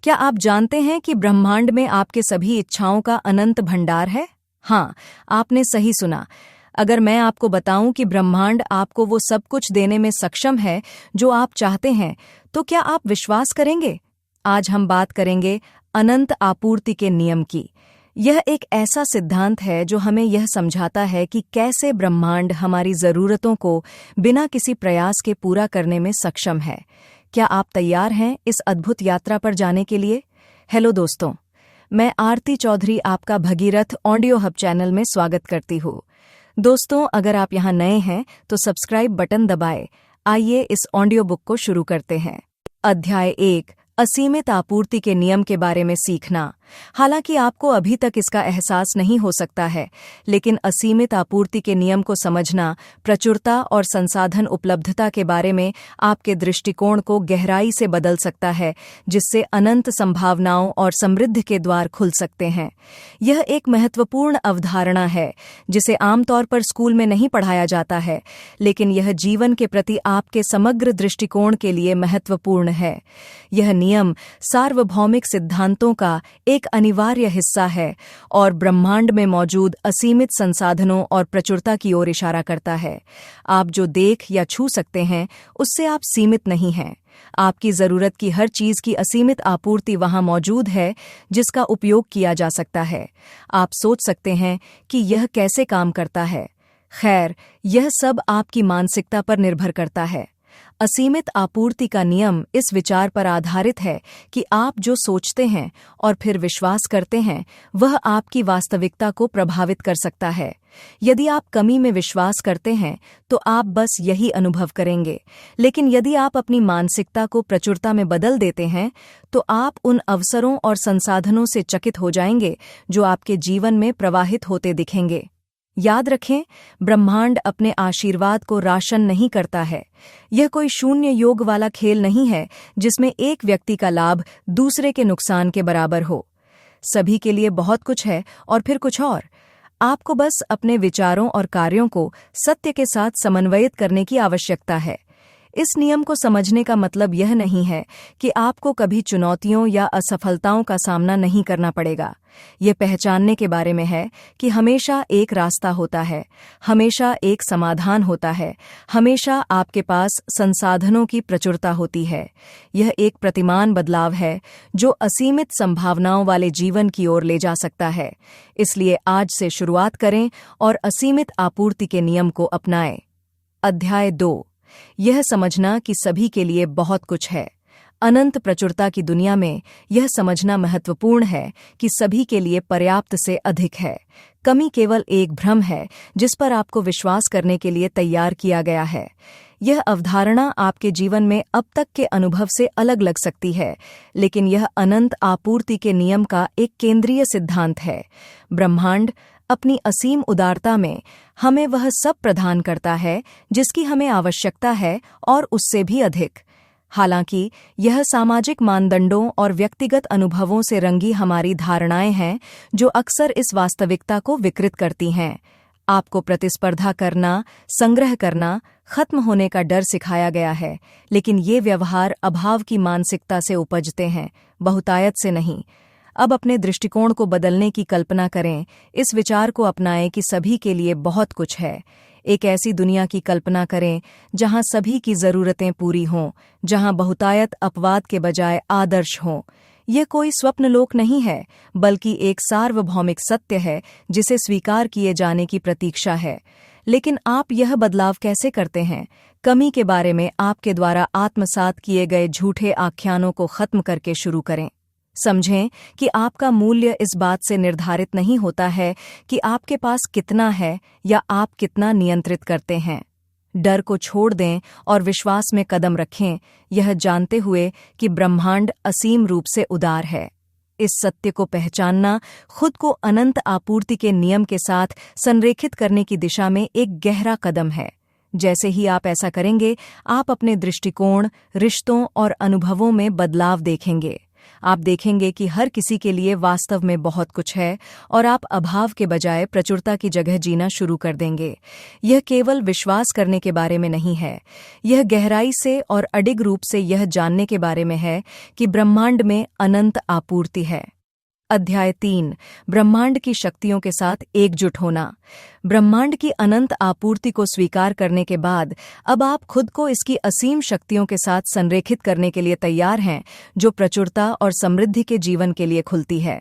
क्या आप जानते हैं कि ब्रह्मांड में आपके सभी इच्छाओं का अनंत भंडार है? हाँ, आपने सही सुना। अगर मैं आपको बताऊं कि ब्रह्मांड आपको वो सब कुछ देने में सक्षम है जो आप चाहते हैं, तो क्या आप विश्वास करेंगे? आज हम बात करेंगे अनंत आपूर्ति के नियम की। यह एक ऐसा सिद्धांत है जो हमें यह समझाता है कि कैसे ब्रह्मांड हमारी ज़रूरतों को बिना किसी प्रयास के पूरा करने में सक्षम है। क्या आप तैयार हैं इस अद्भुत यात्रा पर जाने के लिए? हेलो दोस्तों, मैं आरती चौधरी आपका भगीरथ ऑडियो हब चैनल में स्वागत करती हूँ। दोस्तों, अगर आप यहाँ नए हैं तो सब्सक्राइब बटन दबाएं। आइए इस ऑडियो बुक को शुरू करते हैं। अध्याय 1, असीमित आपूर्ति के नियम के बारे में सीखना। हालांकि आपको अभी तक इसका एहसास नहीं हो सकता है, लेकिन असीमित आपूर्ति के नियम को समझना प्रचुरता और संसाधन उपलब्धता के बारे में आपके दृष्टिकोण को गहराई से बदल सकता है, जिससे अनंत संभावनाओं और समृद्धि के द्वार खुल सकते हैं। यह एक महत्वपूर्ण अवधारणा है जिसे आमतौर पर स्कूल में नहीं पढ़ाया जाता है, लेकिन यह जीवन के प्रति आपके समग्र दृष्टिकोण के लिए महत्वपूर्ण है। यह नियम सार्वभौमिक सिद्धांतों का एक अनिवार्य हिस्सा है और ब्रह्मांड में मौजूद असीमित संसाधनों और प्रचुरता की ओर इशारा करता है। आप जो देख या छू सकते हैं, उससे आप सीमित नहीं हैं। आपकी जरूरत की हर चीज की असीमित आपूर्ति वहां मौजूद है, जिसका उपयोग किया जा सकता है। आप सोच सकते हैं कि यह कैसे काम करता है। खैर, यह सब आपकी मानसिकता पर निर्भर करता है। असीमित आपूर्ति का नियम इस विचार पर आधारित है कि आप जो सोचते हैं और फिर विश्वास करते हैं, वह आपकी वास्तविकता को प्रभावित कर सकता है। यदि आप कमी में विश्वास करते हैं, तो आप बस यही अनुभव करेंगे। लेकिन यदि आप अपनी मानसिकता को प्रचुरता में बदल देते हैं, तो आप उन अवसरों और संसाधनों से चकित हो जाएंगे जो आपके जीवन में प्रवाहित होते दिखेंगे। याद रखें, ब्रह्मांड अपने आशीर्वाद को राशन नहीं करता है। यह कोई शून्य योग वाला खेल नहीं है जिसमें एक व्यक्ति का लाभ दूसरे के नुकसान के बराबर हो। सभी के लिए बहुत कुछ है और फिर कुछ और। आपको बस अपने विचारों और कार्यों को सत्य के साथ समन्वयित करने की आवश्यकता है। इस नियम को समझने का मतलब यह नहीं है कि आपको कभी चुनौतियों या असफलताओं का सामना नहीं करना पड़ेगा। यह पहचानने के बारे में है कि हमेशा एक रास्ता होता है, हमेशा एक समाधान होता है, हमेशा आपके पास संसाधनों की प्रचुरता होती है। यह एक प्रतिमान बदलाव है जो असीमित संभावनाओं वाले जीवन की ओर ले जा सकता है। इसलिए आज से शुरुआत करें और असीमित आपूर्ति के नियम को अपनाएं। अध्याय 2, यह समझना कि सभी के लिए बहुत कुछ है। अनंत प्रचुरता की दुनिया में यह समझना महत्वपूर्ण है कि सभी के लिए पर्याप्त से अधिक है। कमी केवल एक भ्रम है जिस पर आपको विश्वास करने के लिए तैयार किया गया है। यह अवधारणा आपके जीवन में अब तक के अनुभव से अलग लग सकती है, लेकिन यह अनंत आपूर्ति के नियम का एक केंद्रीय सिद्धांत है। ब्रह्मांड अपनी असीम उदारता में हमें वह सब प्रदान करता है जिसकी हमें आवश्यकता है और उससे भी अधिक। हालांकि यह सामाजिक मानदंडों और व्यक्तिगत अनुभवों से रंगी हमारी धारणाएं हैं जो अक्सर इस वास्तविकता को विकृत करती हैं। आपको प्रतिस्पर्धा करना, संग्रह करना, खत्म होने का डर सिखाया गया है, लेकिन ये व्यवहार अभाव की मानसिकता से उपजते हैं, बहुतायत से नहीं। अब अपने दृष्टिकोण को बदलने की कल्पना करें। इस विचार को अपनाएं कि सभी के लिए बहुत कुछ है। एक ऐसी दुनिया की कल्पना करें जहां सभी की जरूरतें पूरी हों, जहां बहुतायत अपवाद के बजाय आदर्श हों। यह कोई स्वप्नलोक नहीं है, बल्कि एक सार्वभौमिक सत्य है जिसे स्वीकार किए जाने की प्रतीक्षा है। लेकिन आप यह बदलाव कैसे करते हैं? कमी के बारे में आपके द्वारा आत्मसात किए गए झूठे आख्यानों को खत्म करके शुरू करें। समझें कि आपका मूल्य इस बात से निर्धारित नहीं होता है कि आपके पास कितना है या आप कितना नियंत्रित करते हैं। डर को छोड़ दें और विश्वास में कदम रखें, यह जानते हुए कि ब्रह्मांड असीम रूप से उदार है। इस सत्य को पहचानना खुद को अनंत आपूर्ति के नियम के साथ संरेखित करने की दिशा में एक गहरा कदम है। जैसे ही आप ऐसा करेंगे, आप अपने दृष्टिकोण, रिश्तों और अनुभवों में बदलाव देखेंगे। आप देखेंगे कि हर किसी के लिए वास्तव में बहुत कुछ है और आप अभाव के बजाय प्रचुरता की जगह जीना शुरू कर देंगे। यह केवल विश्वास करने के बारे में नहीं है, यह गहराई से और अडिग रूप से यह जानने के बारे में है कि ब्रह्मांड में अनंत आपूर्ति है। अध्याय 3 ब्रह्मांड की शक्तियों के साथ एकजुट होना। ब्रह्मांड की अनंत आपूर्ति को स्वीकार करने के बाद अब आप खुद को इसकी असीम शक्तियों के साथ संरेखित करने के लिए तैयार हैं, जो प्रचुरता और समृद्धि के जीवन के लिए खुलती है।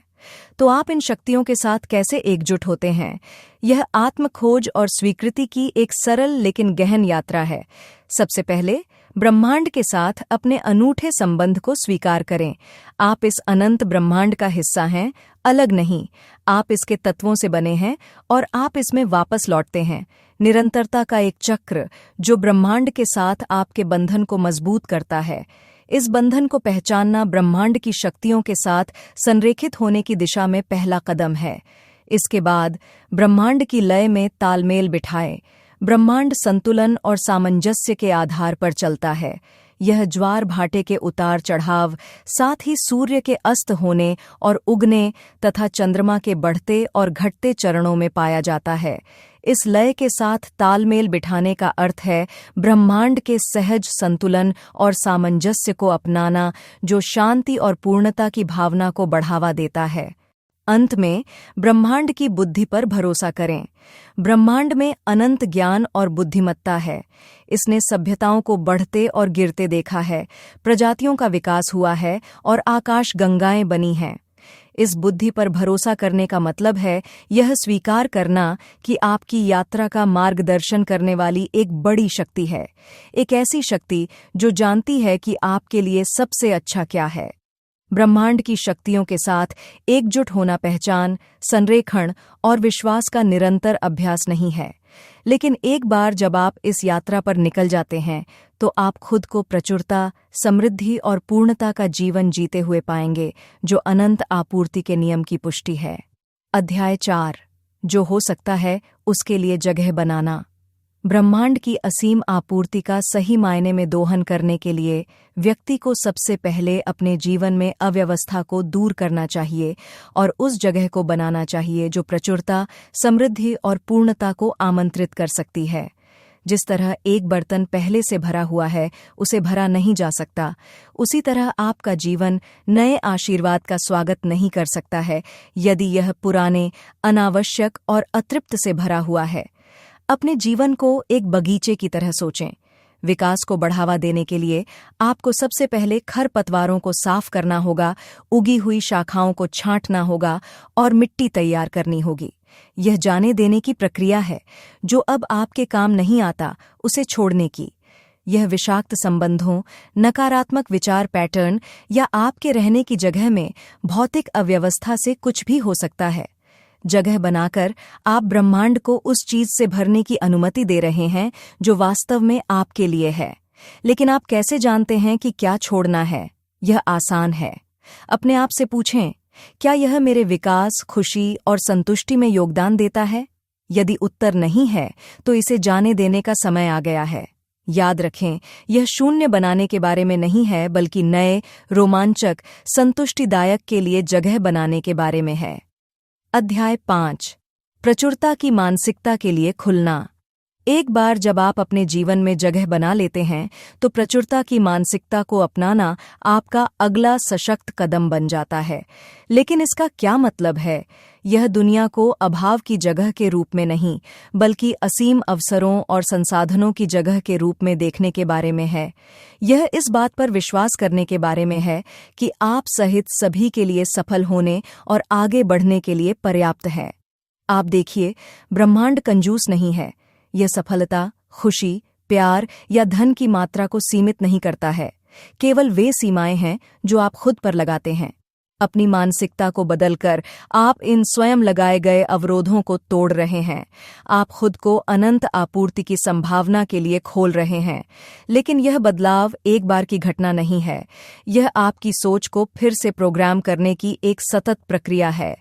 तो आप इन शक्तियों के साथ कैसे एकजुट होते हैं? यह आत्मखोज और स्वीकृति की एक सरल लेकिन गहन यात्रा है। सबसे पहले ब्रह्मांड के साथ अपने अनूठे संबंध को स्वीकार करें। आप इस अनंत ब्रह्मांड का हिस्सा हैं, अलग नहीं। आप इसके तत्वों से बने हैं और आप इसमें वापस लौटते हैं। निरंतरता का एक चक्र जो ब्रह्मांड के साथ आपके बंधन को मजबूत करता है। इस बंधन को पहचानना ब्रह्मांड की शक्तियों के साथ संरेखित होने की दिशा में पहला कदम है। इसके बाद ब्रह्मांड की लय में तालमेल बिठाएं। ब्रह्मांड संतुलन और सामंजस्य के आधार पर चलता है। यह ज्वार भाटे के उतार चढ़ाव, साथ ही सूर्य के अस्त होने और उगने तथा चंद्रमा के बढ़ते और घटते चरणों में पाया जाता है। इस लय के साथ तालमेल बिठाने का अर्थ है ब्रह्मांड के सहज संतुलन और सामंजस्य को अपनाना, जो शांति और पूर्णता की भावना को बढ़ावा देता है। अंत में ब्रह्मांड की बुद्धि पर भरोसा करें। ब्रह्मांड में अनंत ज्ञान और बुद्धिमत्ता है। इसने सभ्यताओं को बढ़ते और गिरते देखा है, प्रजातियों का विकास हुआ है और आकाश गंगाएं बनी हैं। इस बुद्धि पर भरोसा करने का मतलब है यह स्वीकार करना कि आपकी यात्रा का मार्गदर्शन करने वाली एक बड़ी शक्ति है, एक ऐसी शक्ति जो जानती है कि आपके लिए सबसे अच्छा क्या है। ब्रह्मांड की शक्तियों के साथ एकजुट होना पहचान, संरेखण और विश्वास का निरंतर अभ्यास नहीं है, लेकिन एक बार जब आप इस यात्रा पर निकल जाते हैं तो आप खुद को प्रचुरता, समृद्धि और पूर्णता का जीवन जीते हुए पाएंगे, जो अनंत आपूर्ति के नियम की पुष्टि है। अध्याय 4 जो हो सकता है उसके लिए जगह बनाना। ब्रह्मांड की असीम आपूर्ति का सही मायने में दोहन करने के लिए व्यक्ति को सबसे पहले अपने जीवन में अव्यवस्था को दूर करना चाहिए और उस जगह को बनाना चाहिए जो प्रचुरता, समृद्धि और पूर्णता को आमंत्रित कर सकती है। जिस तरह एक बर्तन पहले से भरा हुआ है, उसे भरा नहीं जा सकता, उसी तरह आपका जीवन नए आशीर्वाद का स्वागत नहीं कर सकता है यदि यह पुराने, अनावश्यक और अतृप्त से भरा हुआ है। अपने जीवन को एक बगीचे की तरह सोचें। विकास को बढ़ावा देने के लिए आपको सबसे पहले खरपतवारों को साफ करना होगा, उगी हुई शाखाओं को छांटना होगा और मिट्टी तैयार करनी होगी। यह जाने देने की प्रक्रिया है, जो अब आपके काम नहीं आता, उसे छोड़ने की। यह विषाक्त संबंधों, नकारात्मक विचार पैटर्न या आपके रहने की जगह में भौतिक अव्यवस्था से कुछ भी हो सकता है। जगह बनाकर आप ब्रह्मांड को उस चीज से भरने की अनुमति दे रहे हैं जो वास्तव में आपके लिए है। लेकिन आप कैसे जानते हैं कि क्या छोड़ना है? यह आसान है। अपने आप से पूछें, क्या यह मेरे विकास, खुशी और संतुष्टि में योगदान देता है? यदि उत्तर नहीं है, तो इसे जाने देने का समय आ गया है। याद रखें, यह शून्य बनाने के बारे में नहीं है, बल्कि नए, रोमांचक, संतुष्टिदायक के लिए जगह बनाने के बारे में है। अध्याय 5 प्रचुरता की मानसिकता के लिए खुलना। एक बार जब आप अपने जीवन में जगह बना लेते हैं तो प्रचुरता की मानसिकता को अपनाना आपका अगला सशक्त कदम बन जाता है। लेकिन इसका क्या मतलब है? यह दुनिया को अभाव की जगह के रूप में नहीं, बल्कि असीम अवसरों और संसाधनों की जगह के रूप में देखने के बारे में है। यह इस बात पर विश्वास करने के बारे में है कि आप सहित सभी के लिए सफल होने और आगे बढ़ने के लिए पर्याप्त है। आप देखिए, ब्रह्मांड कंजूस नहीं है। यह सफलता, खुशी, प्यार या धन की मात्रा को सीमित नहीं करता है। केवल वे सीमाएं हैं जो आप खुद पर लगाते हैं। अपनी मानसिकता को बदलकर आप इन स्वयं लगाए गए अवरोधों को तोड़ रहे हैं। आप खुद को अनंत आपूर्ति की संभावना के लिए खोल रहे हैं। लेकिन यह बदलाव एक बार की घटना नहीं है। यह आपकी सोच को फिर से प्रोग्राम करने की एक सतत प्रक्रिया है।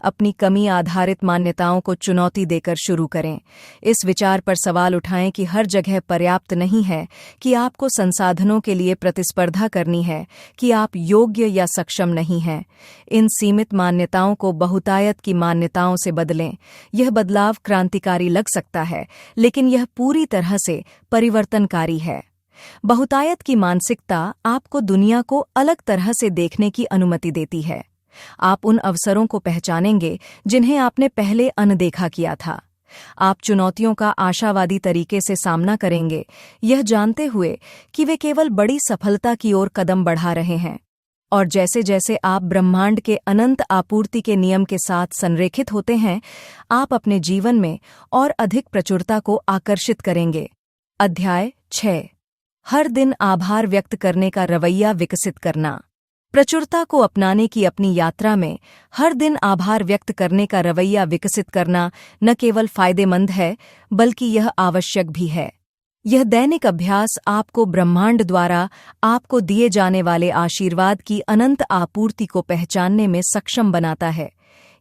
अपनी कमी आधारित मान्यताओं को चुनौती देकर शुरू करें। इस विचार पर सवाल उठाएं कि हर जगह पर्याप्त नहीं है, कि आपको संसाधनों के लिए प्रतिस्पर्धा करनी है, कि आप योग्य या सक्षम नहीं हैं। इन सीमित मान्यताओं को बहुतायत की मान्यताओं से बदलें। यह बदलाव क्रांतिकारी लग सकता है, लेकिन यह पूरी तरह से परिवर्तनकारी है। बहुतायत की मानसिकता आपको दुनिया को अलग तरह से देखने की अनुमति देती है। आप उन अवसरों को पहचानेंगे जिन्हें आपने पहले अनदेखा किया था। आप चुनौतियों का आशावादी तरीके से सामना करेंगे, यह जानते हुए कि वे केवल बड़ी सफलता की ओर कदम बढ़ा रहे हैं। और जैसे जैसे आप ब्रह्मांड के अनंत आपूर्ति के नियम के साथ संरेखित होते हैं, आप अपने जीवन में और अधिक प्रचुरता को आकर्षित करेंगे। अध्याय 6। हर दिन आभार व्यक्त करने का रवैया विकसित करना। प्रचुरता को अपनाने की अपनी यात्रा में हर दिन आभार व्यक्त करने का रवैया विकसित करना न केवल फायदेमंद है, बल्कि यह आवश्यक भी है। यह दैनिक अभ्यास आपको ब्रह्मांड द्वारा आपको दिए जाने वाले आशीर्वाद की अनंत आपूर्ति को पहचानने में सक्षम बनाता है।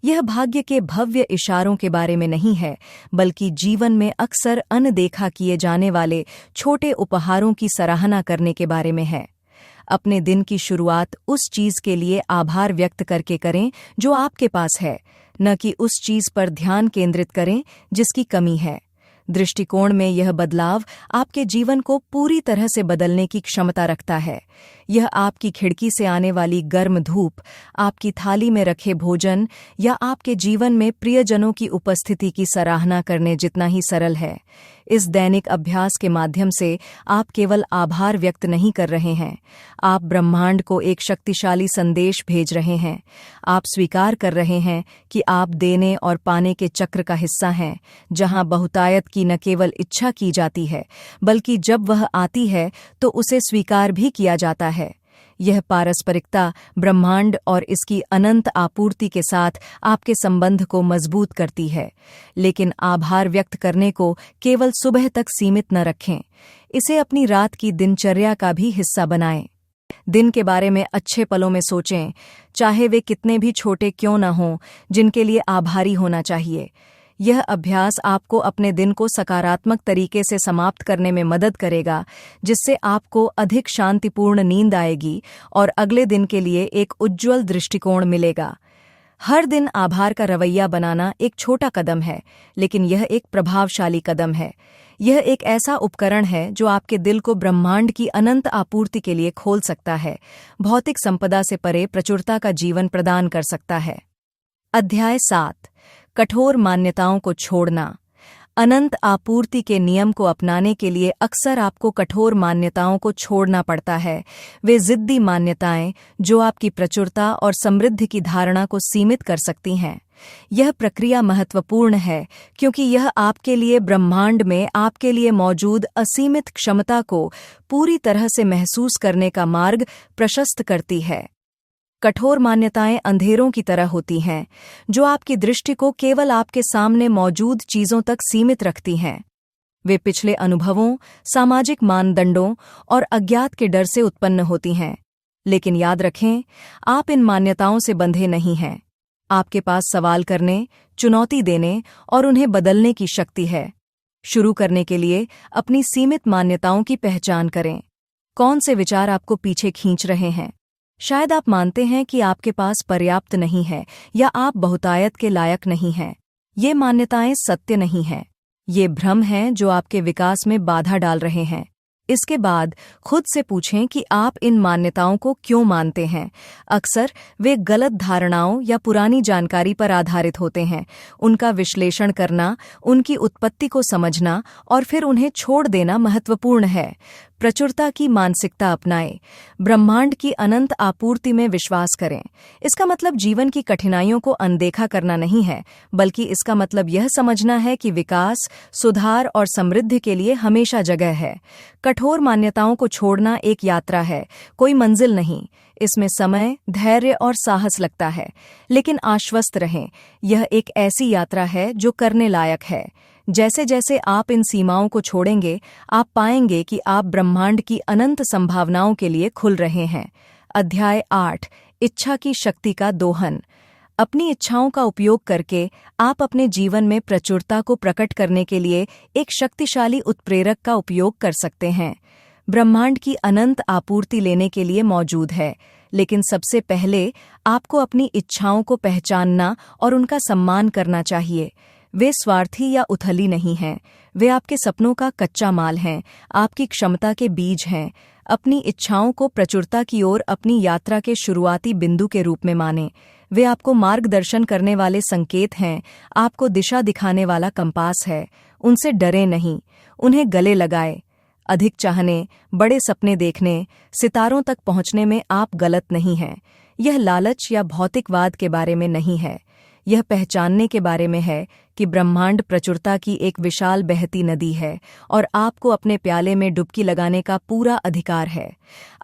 यह भाग्य के भव्य इशारों के बारे में नहीं है, बल्कि जीवन में अक्सर अनदेखा किए जाने वाले छोटे उपहारों की सराहना करने के बारे में है। अपने दिन की शुरुआत उस चीज के लिए आभार व्यक्त करके करें जो आपके पास है, न कि उस चीज पर ध्यान केंद्रित करें जिसकी कमी है। दृष्टिकोण में यह बदलाव आपके जीवन को पूरी तरह से बदलने की क्षमता रखता है। यह आपकी खिड़की से आने वाली गर्म धूप, आपकी थाली में रखे भोजन या आपके जीवन में प्रियजनों की उपस्थिति की सराहना करने जितना ही सरल है। इस दैनिक अभ्यास के माध्यम से आप केवल आभार व्यक्त नहीं कर रहे हैं, आप ब्रह्मांड को एक शक्तिशाली संदेश भेज रहे हैं। आप स्वीकार कर रहे हैं कि आप देने और पाने के चक्र का हिस्सा हैं, जहां बहुतायत की न केवल इच्छा की जाती है, बल्कि जब वह आती है तो उसे स्वीकार भी किया जाता है। यह पारस्परिकता ब्रह्मांड और इसकी अनंत आपूर्ति के साथ आपके संबंध को मजबूत करती है। लेकिन आभार व्यक्त करने को केवल सुबह तक सीमित न रखें, इसे अपनी रात की दिनचर्या का भी हिस्सा बनाएं। दिन के बारे में अच्छे पलों में सोचें, चाहे वे कितने भी छोटे क्यों न हों, जिनके लिए आभारी होना चाहिए। यह अभ्यास आपको अपने दिन को सकारात्मक तरीके से समाप्त करने में मदद करेगा, जिससे आपको अधिक शांतिपूर्ण नींद आएगी और अगले दिन के लिए एक उज्ज्वल दृष्टिकोण मिलेगा। हर दिन आभार का रवैया बनाना एक छोटा कदम है, लेकिन यह एक प्रभावशाली कदम है। यह एक ऐसा उपकरण है जो आपके दिल को ब्रह्मांड की अनंत आपूर्ति के लिए खोल सकता है, भौतिक संपदा से परे प्रचुरता का जीवन प्रदान कर सकता है। अध्याय 7। कठोर मान्यताओं को छोड़ना। अनंत आपूर्ति के नियम को अपनाने के लिए अक्सर आपको कठोर मान्यताओं को छोड़ना पड़ता है। वे जिद्दी मान्यताएं जो आपकी प्रचुरता और समृद्धि की धारणा को सीमित कर सकती हैं। यह प्रक्रिया महत्वपूर्ण है क्योंकि यह आपके लिए ब्रह्मांड में आपके लिए मौजूद असीमित क्षमता को पूरी तरह से महसूस करने का मार्ग प्रशस्त करती है। कठोर मान्यताएं अंधेरों की तरह होती हैं, जो आपकी दृष्टि को केवल आपके सामने मौजूद चीजों तक सीमित रखती हैं। वे पिछले अनुभवों, सामाजिक मानदंडों और अज्ञात के डर से उत्पन्न होती हैं। लेकिन याद रखें, आप इन मान्यताओं से बंधे नहीं हैं। आपके पास सवाल करने, चुनौती देने और उन्हें बदलने की शक्ति है। शुरू करने के लिए अपनी सीमित मान्यताओं की पहचान करें। कौन से विचार आपको पीछे खींच रहे हैं? शायद आप मानते हैं कि आपके पास पर्याप्त नहीं है या आप बहुतायत के लायक नहीं हैं। ये मान्यताएं सत्य नहीं हैं। ये भ्रम हैं जो आपके विकास में बाधा डाल रहे हैं। इसके बाद खुद से पूछें कि आप इन मान्यताओं को क्यों मानते हैं। अक्सर वे गलत धारणाओं या पुरानी जानकारी पर आधारित होते हैं। उनका विश्लेषण करना, उनकी उत्पत्ति को समझना और फिर उन्हें छोड़ देना महत्वपूर्ण है। प्रचुरता की मानसिकता अपनाएं। ब्रह्मांड की अनंत आपूर्ति में विश्वास करें। इसका मतलब जीवन की कठिनाइयों को अनदेखा करना नहीं है, बल्कि इसका मतलब यह समझना है कि विकास, सुधार और समृद्धि के लिए हमेशा जगह है। कठोर मान्यताओं को छोड़ना एक यात्रा है, कोई मंजिल नहीं। इसमें समय, धैर्य और साहस लगता है, लेकिन आश्वस्त रहें, यह एक ऐसी यात्रा है जो करने लायक है। जैसे जैसे आप इन सीमाओं को छोड़ेंगे, आप पाएंगे कि आप ब्रह्मांड की अनंत संभावनाओं के लिए खुल रहे हैं। अध्याय 8, इच्छा की शक्ति का दोहन। अपनी इच्छाओं का उपयोग करके आप अपने जीवन में प्रचुरता को प्रकट करने के लिए एक शक्तिशाली उत्प्रेरक का उपयोग कर सकते हैं। ब्रह्मांड की अनंत आपूर्ति लेने के लिए मौजूद है, लेकिन सबसे पहले आपको अपनी इच्छाओं को पहचानना और उनका सम्मान करना चाहिए। वे स्वार्थी या उथली नहीं हैं, वे आपके सपनों का कच्चा माल हैं, आपकी क्षमता के बीज हैं। अपनी इच्छाओं को प्रचुरता की ओर अपनी यात्रा के शुरुआती बिंदु के रूप में मानें। वे आपको मार्गदर्शन करने वाले संकेत हैं, आपको दिशा दिखाने वाला कंपास है। उनसे डरे नहीं, उन्हें गले लगाए। अधिक चाहने, बड़े सपने देखने, सितारों तक पहुंचने में आप गलत नहीं हैं। यह लालच या भौतिकवाद के बारे में नहीं है, यह पहचानने के बारे में है कि ब्रह्मांड प्रचुरता की एक विशाल बहती नदी है और आपको अपने प्याले में डुबकी लगाने का पूरा अधिकार है।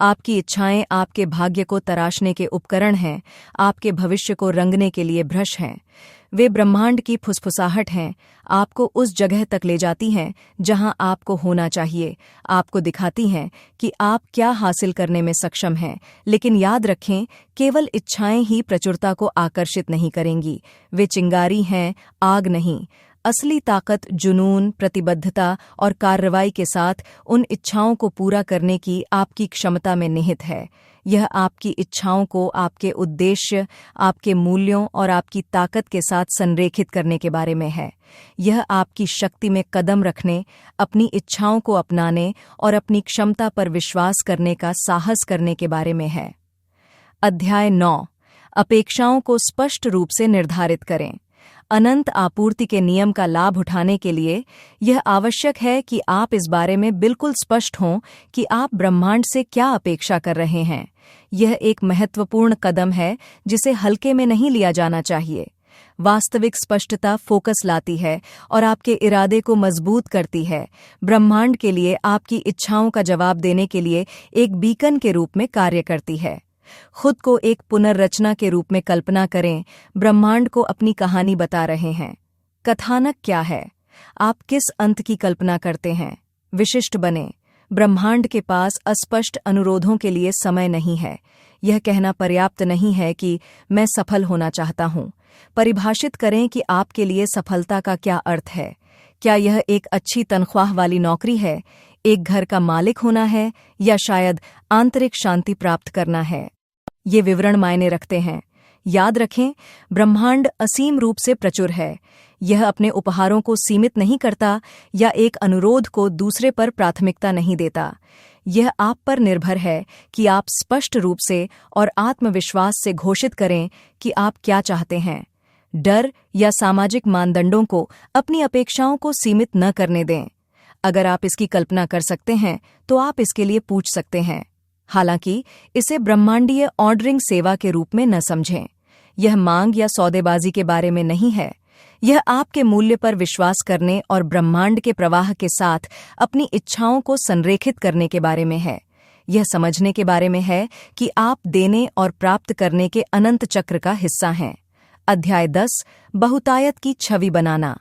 आपकी इच्छाएं आपके भाग्य को तराशने के उपकरण हैं, आपके भविष्य को रंगने के लिए ब्रश हैं। वे ब्रह्मांड की फुसफुसाहट हैं, आपको उस जगह तक ले जाती हैं जहां आपको होना चाहिए, आपको दिखाती हैं कि आप क्या हासिल करने में सक्षम हैं। लेकिन याद रखें, केवल इच्छाएं ही प्रचुरता को आकर्षित नहीं करेंगी, वे चिंगारी हैं, आग नहीं। असली ताकत जुनून, प्रतिबद्धता और कार्रवाई के साथ उन इच्छाओं को पूरा करने की आपकी क्षमता में निहित है। यह आपकी इच्छाओं को आपके उद्देश्य, आपके मूल्यों और आपकी ताकत के साथ संरेखित करने के बारे में है। यह आपकी शक्ति में कदम रखने, अपनी इच्छाओं को अपनाने और अपनी क्षमता पर विश्वास करने का साहस करने के बारे में है। अध्याय 9, अपेक्षाओं को स्पष्ट रूप से निर्धारित करें। अनंत आपूर्ति के नियम का लाभ उठाने के लिए यह आवश्यक है कि आप इस बारे में बिल्कुल स्पष्ट हों कि आप ब्रह्मांड से क्या अपेक्षा कर रहे हैं। यह एक महत्वपूर्ण कदम है जिसे हल्के में नहीं लिया जाना चाहिए। वास्तविक स्पष्टता फोकस लाती है और आपके इरादे को मजबूत करती है। ब्रह्मांड के लिए आपकी इच्छाओं का जवाब देने के लिए एक बीकन के रूप में कार्य करती है। खुद को एक पुनर्रचना के रूप में कल्पना करें, ब्रह्मांड को अपनी कहानी बता रहे हैं। कथानक क्या है? आप किस अंत की कल्पना करते हैं? विशिष्ट बने। ब्रह्मांड के पास अस्पष्ट अनुरोधों के लिए समय नहीं है। यह कहना पर्याप्त नहीं है कि मैं सफल होना चाहता हूं। परिभाषित करें कि आपके लिए सफलता का क्या अर्थ है। क्या यह एक अच्छी तनख्वाह वाली नौकरी है, एक घर का मालिक होना है, या शायद आंतरिक शांति प्राप्त करना है? ये विवरण मायने रखते हैं। याद रखें, ब्रह्मांड असीम रूप से प्रचुर है। यह अपने उपहारों को सीमित नहीं करता या एक अनुरोध को दूसरे पर प्राथमिकता नहीं देता। यह आप पर निर्भर है कि आप स्पष्ट रूप से और आत्मविश्वास से घोषित करें कि आप क्या चाहते हैं। डर या सामाजिक मानदंडों को अपनी अपेक्षाओं को सीमित न करने दें। अगर आप इसकी कल्पना कर सकते हैं तो आप इसके लिए पूछ सकते हैं। हालांकि इसे ब्रह्मांडीय ऑर्डरिंग सेवा के रूप में न समझें। यह मांग या सौदेबाजी के बारे में नहीं है। यह आपके मूल्य पर विश्वास करने और ब्रह्मांड के प्रवाह के साथ अपनी इच्छाओं को संरेखित करने के बारे में है। यह समझने के बारे में है कि आप देने और प्राप्त करने के अनंत चक्र का हिस्सा हैं। अध्याय 10, बहुतायत की छवि बनाना।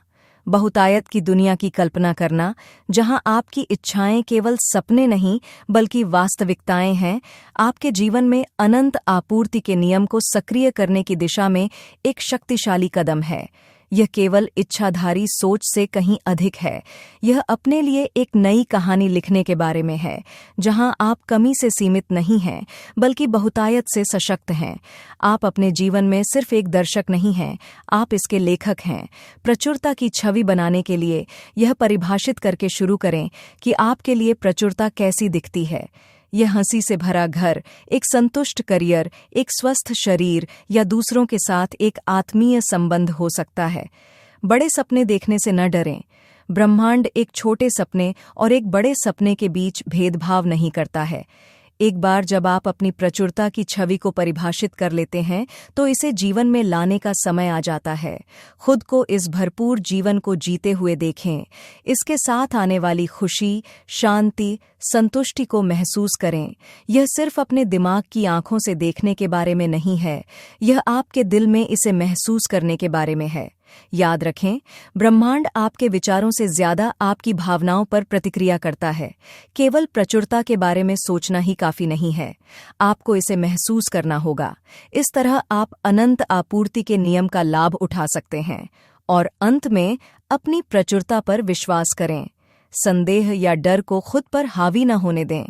बहुतायत की दुनिया की कल्पना करना, जहां आपकी इच्छाएं केवल सपने नहीं बल्कि वास्तविकताएं हैं, आपके जीवन में अनंत आपूर्ति के नियम को सक्रिय करने की दिशा में एक शक्तिशाली कदम है। यह केवल इच्छाधारी सोच से कहीं अधिक है। यह अपने लिए एक नई कहानी लिखने के बारे में है, जहां आप कमी से सीमित नहीं हैं बल्कि बहुतायत से सशक्त हैं। आप अपने जीवन में सिर्फ एक दर्शक नहीं हैं, आप इसके लेखक हैं। प्रचुरता की छवि बनाने के लिए यह परिभाषित करके शुरू करें कि आपके लिए प्रचुरता कैसी दिखती है। यह हंसी से भरा घर, एक संतुष्ट करियर, एक स्वस्थ शरीर या दूसरों के साथ एक आत्मीय संबंध हो सकता है। बड़े सपने देखने से न डरें। ब्रह्मांड एक छोटे सपने और एक बड़े सपने के बीच भेदभाव नहीं करता है। एक बार जब आप अपनी प्रचुरता की छवि को परिभाषित कर लेते हैं तो इसे जीवन में लाने का समय आ जाता है। खुद को इस भरपूर जीवन को जीते हुए देखें। इसके साथ आने वाली खुशी, शांति, संतुष्टि को महसूस करें। यह सिर्फ अपने दिमाग की आंखों से देखने के बारे में नहीं है, यह आपके दिल में इसे महसूस करने के बारे में है। याद रखें, ब्रह्मांड आपके विचारों से ज्यादा आपकी भावनाओं पर प्रतिक्रिया करता है। केवल प्रचुरता के बारे में सोचना ही काफी नहीं है, आपको इसे महसूस करना होगा। इस तरह आप अनंत आपूर्ति के नियम का लाभ उठा सकते हैं। और अंत में अपनी प्रचुरता पर विश्वास करें। संदेह या डर को खुद पर हावी न होने दें।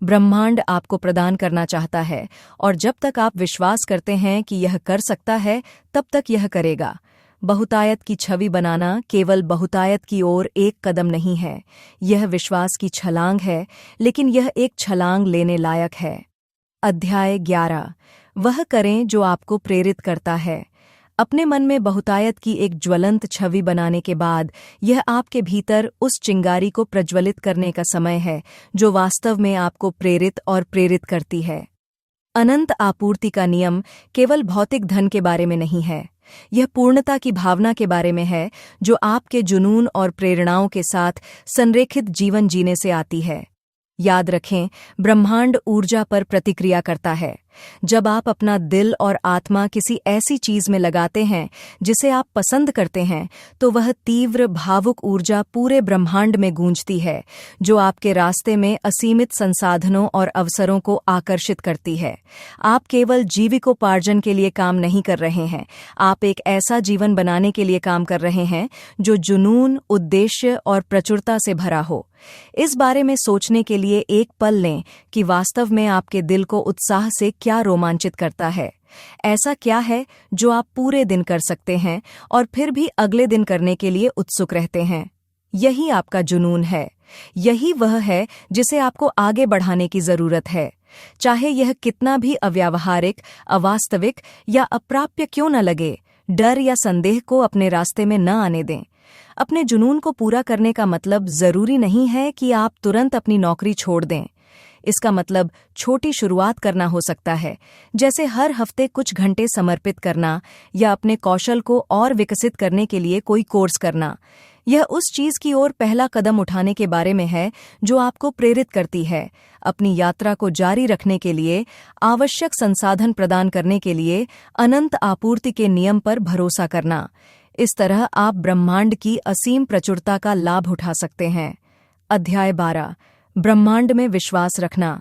ब्रह्मांड आपको प्रदान करना चाहता है, और जब तक आप विश्वास करते हैं कि यह कर सकता है, तब तक यह करेगा। बहुतायत की छवि बनाना केवल बहुतायत की ओर एक कदम नहीं है, यह विश्वास की छलांग है, लेकिन यह एक छलांग लेने लायक है। अध्याय 11। वह करें जो आपको प्रेरित करता है। अपने मन में बहुतायत की एक ज्वलंत छवि बनाने के बाद यह आपके भीतर उस चिंगारी को प्रज्वलित करने का समय है जो वास्तव में आपको प्रेरित और प्रेरित करती है। अनंत आपूर्ति का नियम केवल भौतिक धन के बारे में नहीं है, यह पूर्णता की भावना के बारे में है जो आपके जुनून और प्रेरणाओं के साथ संरेखित जीवन जीने से आती है। याद रखें, ब्रह्मांड ऊर्जा पर प्रतिक्रिया करता है। जब आप अपना दिल और आत्मा किसी ऐसी चीज में लगाते हैं जिसे आप पसंद करते हैं, तो वह तीव्र भावुक ऊर्जा पूरे ब्रह्मांड में गूंजती है, जो आपके रास्ते में असीमित संसाधनों और अवसरों को आकर्षित करती है। आप केवल जीविकोपार्जन के लिए काम नहीं कर रहे हैं, आप एक ऐसा जीवन बनाने के लिए काम कर रहे हैं जो जुनून, उद्देश्य और प्रचुरता से भरा हो। इस बारे में सोचने के लिए एक पल लें कि वास्तव में आपके दिल को उत्साह से क्या रोमांचित करता है। ऐसा क्या है जो आप पूरे दिन कर सकते हैं और फिर भी अगले दिन करने के लिए उत्सुक रहते हैं? यही आपका जुनून है। यही वह है जिसे आपको आगे बढ़ाने की जरूरत है, चाहे यह कितना भी अव्यावहारिक, अवास्तविक या अप्राप्य क्यों न लगे। डर या संदेह को अपने रास्ते में न आने दें। अपने जुनून को पूरा करने का मतलब जरूरी नहीं है कि आप तुरंत अपनी नौकरी छोड़ दें। इसका मतलब छोटी शुरुआत करना हो सकता है, जैसे हर हफ्ते कुछ घंटे समर्पित करना या अपने कौशल को और विकसित करने के लिए कोई कोर्स करना। यह उस चीज की ओर पहला कदम उठाने के बारे में है जो आपको प्रेरित करती है। अपनी यात्रा को जारी रखने के लिए, आवश्यक संसाधन प्रदान करने के लिए अनंत आपूर्ति के नियम पर भरोसा करना। इस तरह आप ब्रह्मांड की असीम प्रचुरता का लाभ उठा सकते हैं। अध्याय 12। ब्रह्मांड में विश्वास रखना।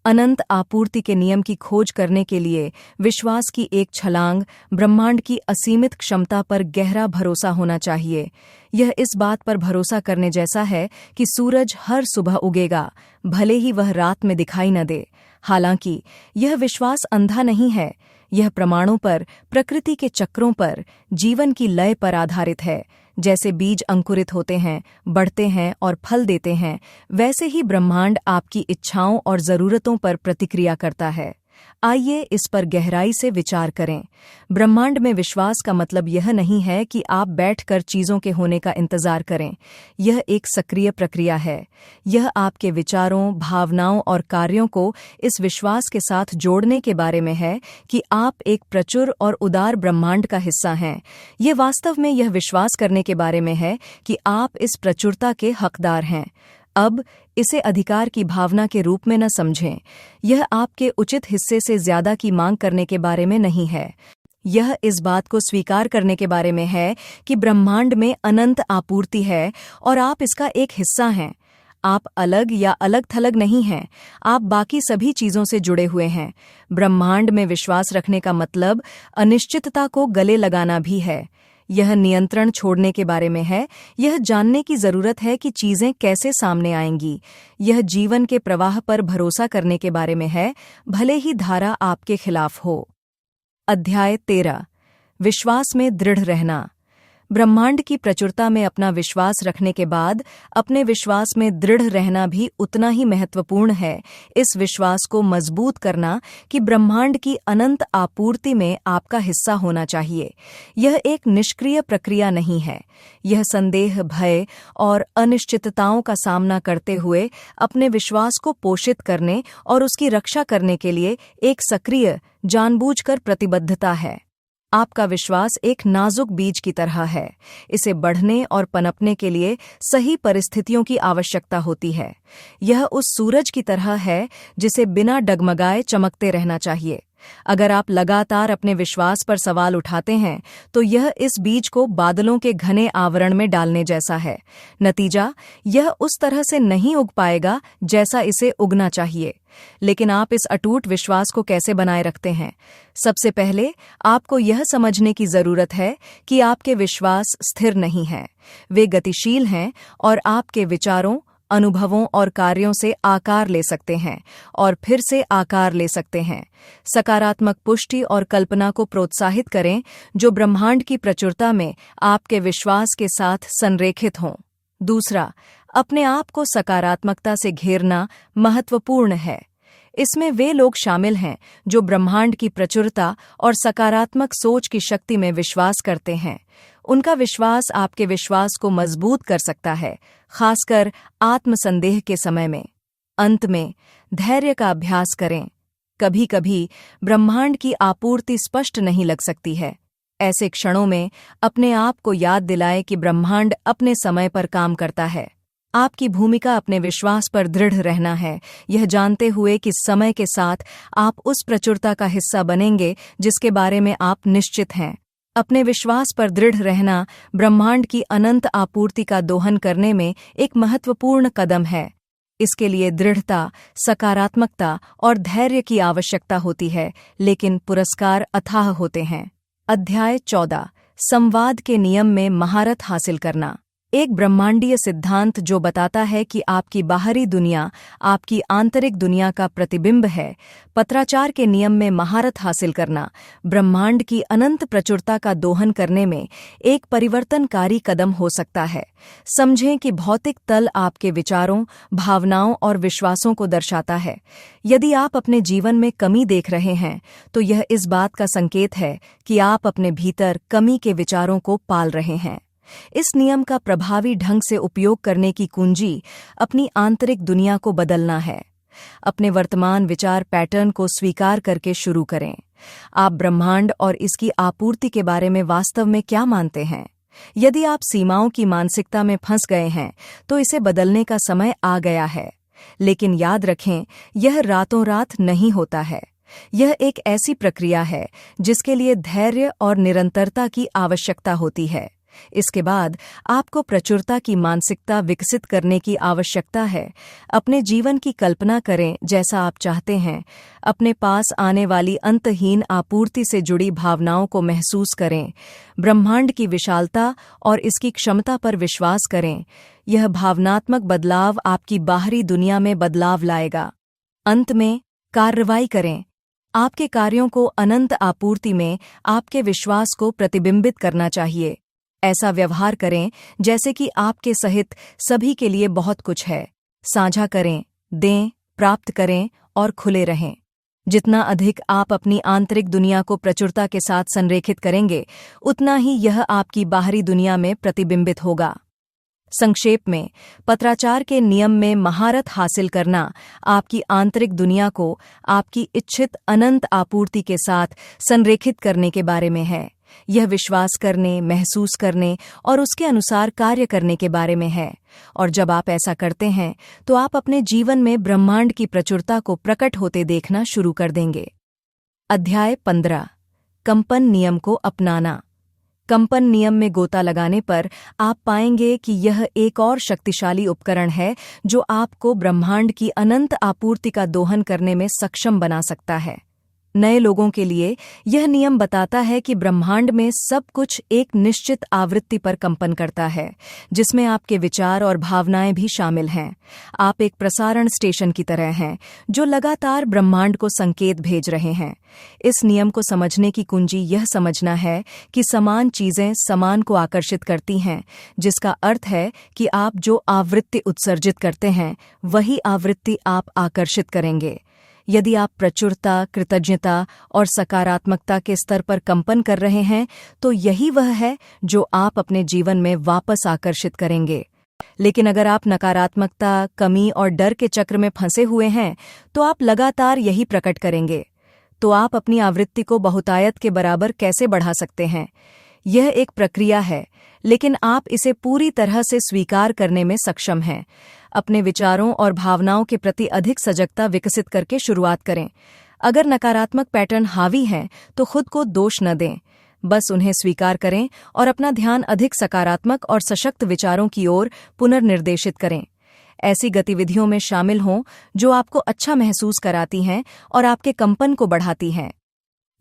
अनंत आपूर्ति के नियम की खोज करने के लिए विश्वास की एक छलांग, ब्रह्मांड की असीमित क्षमता पर गहरा भरोसा होना चाहिए। यह इस बात पर भरोसा करने जैसा है कि सूरज हर सुबह उगेगा, भले ही वह रात में दिखाई न दे। हालांकि यह विश्वास अंधा नहीं है, यह प्रमाणों पर, प्रकृति के चक्रों पर, जीवन की लय पर आधारित है। जैसे बीज अंकुरित होते हैं, बढ़ते हैं और फल देते हैं, वैसे ही ब्रह्मांड आपकी इच्छाओं और जरूरतों पर प्रतिक्रिया करता है। आइए इस पर गहराई से विचार करें। ब्रह्मांड में विश्वास का मतलब यह नहीं है कि आप बैठकर चीजों के होने का इंतजार करें। यह एक सक्रिय प्रक्रिया है। यह आपके विचारों, भावनाओं और कार्यों को इस विश्वास के साथ जोड़ने के बारे में है कि आप एक प्रचुर और उदार ब्रह्मांड का हिस्सा हैं। ये वास्तव में यह विश्वास करने के बारे में है कि आप इस प्रचुरता के हकदार हैं। अब इसे अधिकार की भावना के रूप में न समझें। यह आपके उचित हिस्से से ज्यादा की मांग करने के बारे में नहीं है। यह इस बात को स्वीकार करने के बारे में है कि ब्रह्मांड में अनंत आपूर्ति है और आप इसका एक हिस्सा हैं। आप अलग या अलग थलग नहीं हैं, आप बाकी सभी चीजों से जुड़े हुए हैं। ब्रह्मांड में विश्वास रखने का मतलब अनिश्चितता को गले लगाना भी है। यह नियंत्रण छोड़ने के बारे में है, यह जानने की जरूरत है कि चीजें कैसे सामने आएंगी। यह जीवन के प्रवाह पर भरोसा करने के बारे में है, भले ही धारा आपके खिलाफ हो। अध्याय 13। विश्वास में दृढ़ रहना। ब्रह्मांड की प्रचुरता में अपना विश्वास रखने के बाद अपने विश्वास में दृढ़ रहना भी उतना ही महत्वपूर्ण है। इस विश्वास को मजबूत करना कि ब्रह्मांड की अनंत आपूर्ति में आपका हिस्सा होना चाहिए। यह एक निष्क्रिय प्रक्रिया नहीं है। यह संदेह, भय और अनिश्चितताओं का सामना करते हुए अपने विश्वास को पोषित करने और उसकी रक्षा करने के लिए एक सक्रिय, जानबूझकर प्रतिबद्धता है। आपका विश्वास एक नाजुक बीज की तरह है। इसे बढ़ने और पनपने के लिए सही परिस्थितियों की आवश्यकता होती है। यह उस सूरज की तरह है जिसे बिना डगमगाए चमकते रहना चाहिए। अगर आप लगातार अपने विश्वास पर सवाल उठाते हैं तो यह इस बीज को बादलों के घने आवरण में डालने जैसा है। नतीजा, यह उस तरह से नहीं उग पाएगा जैसा इसे उगना चाहिए। लेकिन आप इस अटूट विश्वास को कैसे बनाए रखते हैं? सबसे पहले आपको यह समझने की जरूरत है कि आपके विश्वास स्थिर नहीं हैं। वे गतिशील हैं और आपके विचारों, अनुभवों और कार्यों से आकार ले सकते हैं और फिर से आकार ले सकते हैं। सकारात्मक पुष्टि और कल्पना को प्रोत्साहित करें जो ब्रह्मांड की प्रचुरता में आपके विश्वास के साथ संरेखित हों। दूसरा, अपने आप को सकारात्मकता से घेरना महत्वपूर्ण है। इसमें वे लोग शामिल हैं जो ब्रह्मांड की प्रचुरता और सकारात्मक सोच की शक्ति में विश्वास करते हैं। उनका विश्वास आपके विश्वास को मजबूत कर सकता है, खासकर आत्मसंदेह के समय में। अंत में, धैर्य का अभ्यास करें। कभी-कभी ब्रह्मांड की आपूर्ति स्पष्ट नहीं लग सकती है। ऐसे क्षणों में अपने आप को याद दिलाएं कि ब्रह्मांड अपने समय पर काम करता है। आपकी भूमिका अपने विश्वास पर दृढ़ रहना है, यह जानते हुए कि समय के साथ आप उस प्रचुरता का हिस्सा बनेंगे जिसके बारे में आप निश्चित हैं। अपने विश्वास पर दृढ़ रहना ब्रह्मांड की अनंत आपूर्ति का दोहन करने में एक महत्वपूर्ण कदम है। इसके लिए दृढ़ता, सकारात्मकता और धैर्य की आवश्यकता होती है, लेकिन पुरस्कार अथाह होते हैं। अध्याय 14, संवाद के नियम में महारत हासिल करना। एक ब्रह्मांडीय सिद्धांत जो बताता है कि आपकी बाहरी दुनिया आपकी आंतरिक दुनिया का प्रतिबिंब है। पत्राचार के नियम में महारत हासिल करना ब्रह्मांड की अनंत प्रचुरता का दोहन करने में एक परिवर्तनकारी कदम हो सकता है। समझें कि भौतिक तल आपके विचारों, भावनाओं और विश्वासों को दर्शाता है। यदि आप अपने जीवन में कमी देख रहे हैं तो यह इस बात का संकेत है कि आप अपने भीतर कमी के विचारों को पाल रहे हैं। इस नियम का प्रभावी ढंग से उपयोग करने की कुंजी अपनी आंतरिक दुनिया को बदलना है। अपने वर्तमान विचार पैटर्न को स्वीकार करके शुरू करें। आप ब्रह्मांड और इसकी आपूर्ति के बारे में वास्तव में क्या मानते हैं? यदि आप सीमाओं की मानसिकता में फंस गए हैं तो इसे बदलने का समय आ गया है। लेकिन याद रखें, यह रातों रात नहीं होता है। यह एक ऐसी प्रक्रिया है जिसके लिए धैर्य और निरंतरता की आवश्यकता होती है। इसके बाद आपको प्रचुरता की मानसिकता विकसित करने की आवश्यकता है। अपने जीवन की कल्पना करें जैसा आप चाहते हैं। अपने पास आने वाली अंतहीन आपूर्ति से जुड़ी भावनाओं को महसूस करें। ब्रह्मांड की विशालता और इसकी क्षमता पर विश्वास करें। यह भावनात्मक बदलाव आपकी बाहरी दुनिया में बदलाव लाएगा। अंत में, कार्रवाई करें। आपके कार्यों को अनंत आपूर्ति में आपके विश्वास को प्रतिबिंबित करना चाहिए। ऐसा व्यवहार करें जैसे कि आपके सहित सभी के लिए बहुत कुछ है। साझा करें, दें, प्राप्त करें और खुले रहें। जितना अधिक आप अपनी आंतरिक दुनिया को प्रचुरता के साथ संरेखित करेंगे, उतना ही यह आपकी बाहरी दुनिया में प्रतिबिंबित होगा। संक्षेप में, पत्राचार के नियम में महारत हासिल करना आपकी आंतरिक दुनिया को आपकी इच्छित अनंत आपूर्ति के साथ संरेखित करने के बारे में है। यह विश्वास करने, महसूस करने और उसके अनुसार कार्य करने के बारे में है। और जब आप ऐसा करते हैं तो आप अपने जीवन में ब्रह्मांड की प्रचुरता को प्रकट होते देखना शुरू कर देंगे। अध्याय 15, कंपन नियम को अपनाना। कंपन नियम में गोता लगाने पर आप पाएंगे कि यह एक और शक्तिशाली उपकरण है जो आपको ब्रह्मांड की अनंत आपूर्ति का दोहन करने में सक्षम बना सकता है। नए लोगों के लिए यह नियम बताता है कि ब्रह्मांड में सब कुछ एक निश्चित आवृत्ति पर कंपन करता है, जिसमें आपके विचार और भावनाएं भी शामिल हैं। आप एक प्रसारण स्टेशन की तरह हैं, जो लगातार ब्रह्मांड को संकेत भेज रहे हैं। इस नियम को समझने की कुंजी यह समझना है कि समान चीजें समान को आकर्षित करती हैं, जिसका अर्थ है कि आप जो आवृत्ति उत्सर्जित करते हैं, वही आवृत्ति आप आकर्षित करेंगे। यदि आप प्रचुरता, कृतज्ञता और सकारात्मकता के स्तर पर कंपन कर रहे हैं, तो यही वह है जो आप अपने जीवन में वापस आकर्षित करेंगे। लेकिन अगर आप नकारात्मकता, कमी और डर के चक्र में फंसे हुए हैं, तो आप लगातार यही प्रकट करेंगे। तो आप अपनी आवृत्ति को बहुतायत के बराबर कैसे बढ़ा सकते हैं? यह एक प्रक्रिया है, लेकिन आप इसे पूरी तरह से स्वीकार करने में सक्षम हैं। अपने विचारों और भावनाओं के प्रति अधिक सजगता विकसित करके शुरुआत करें। अगर नकारात्मक पैटर्न हावी हैं, तो खुद को दोष न दें, बस उन्हें स्वीकार करें और अपना ध्यान अधिक सकारात्मक और सशक्त विचारों की ओर पुनर्निर्देशित करें। ऐसी गतिविधियों में शामिल हों जो आपको अच्छा महसूस कराती हैं और आपके कंपन को बढ़ाती हैं।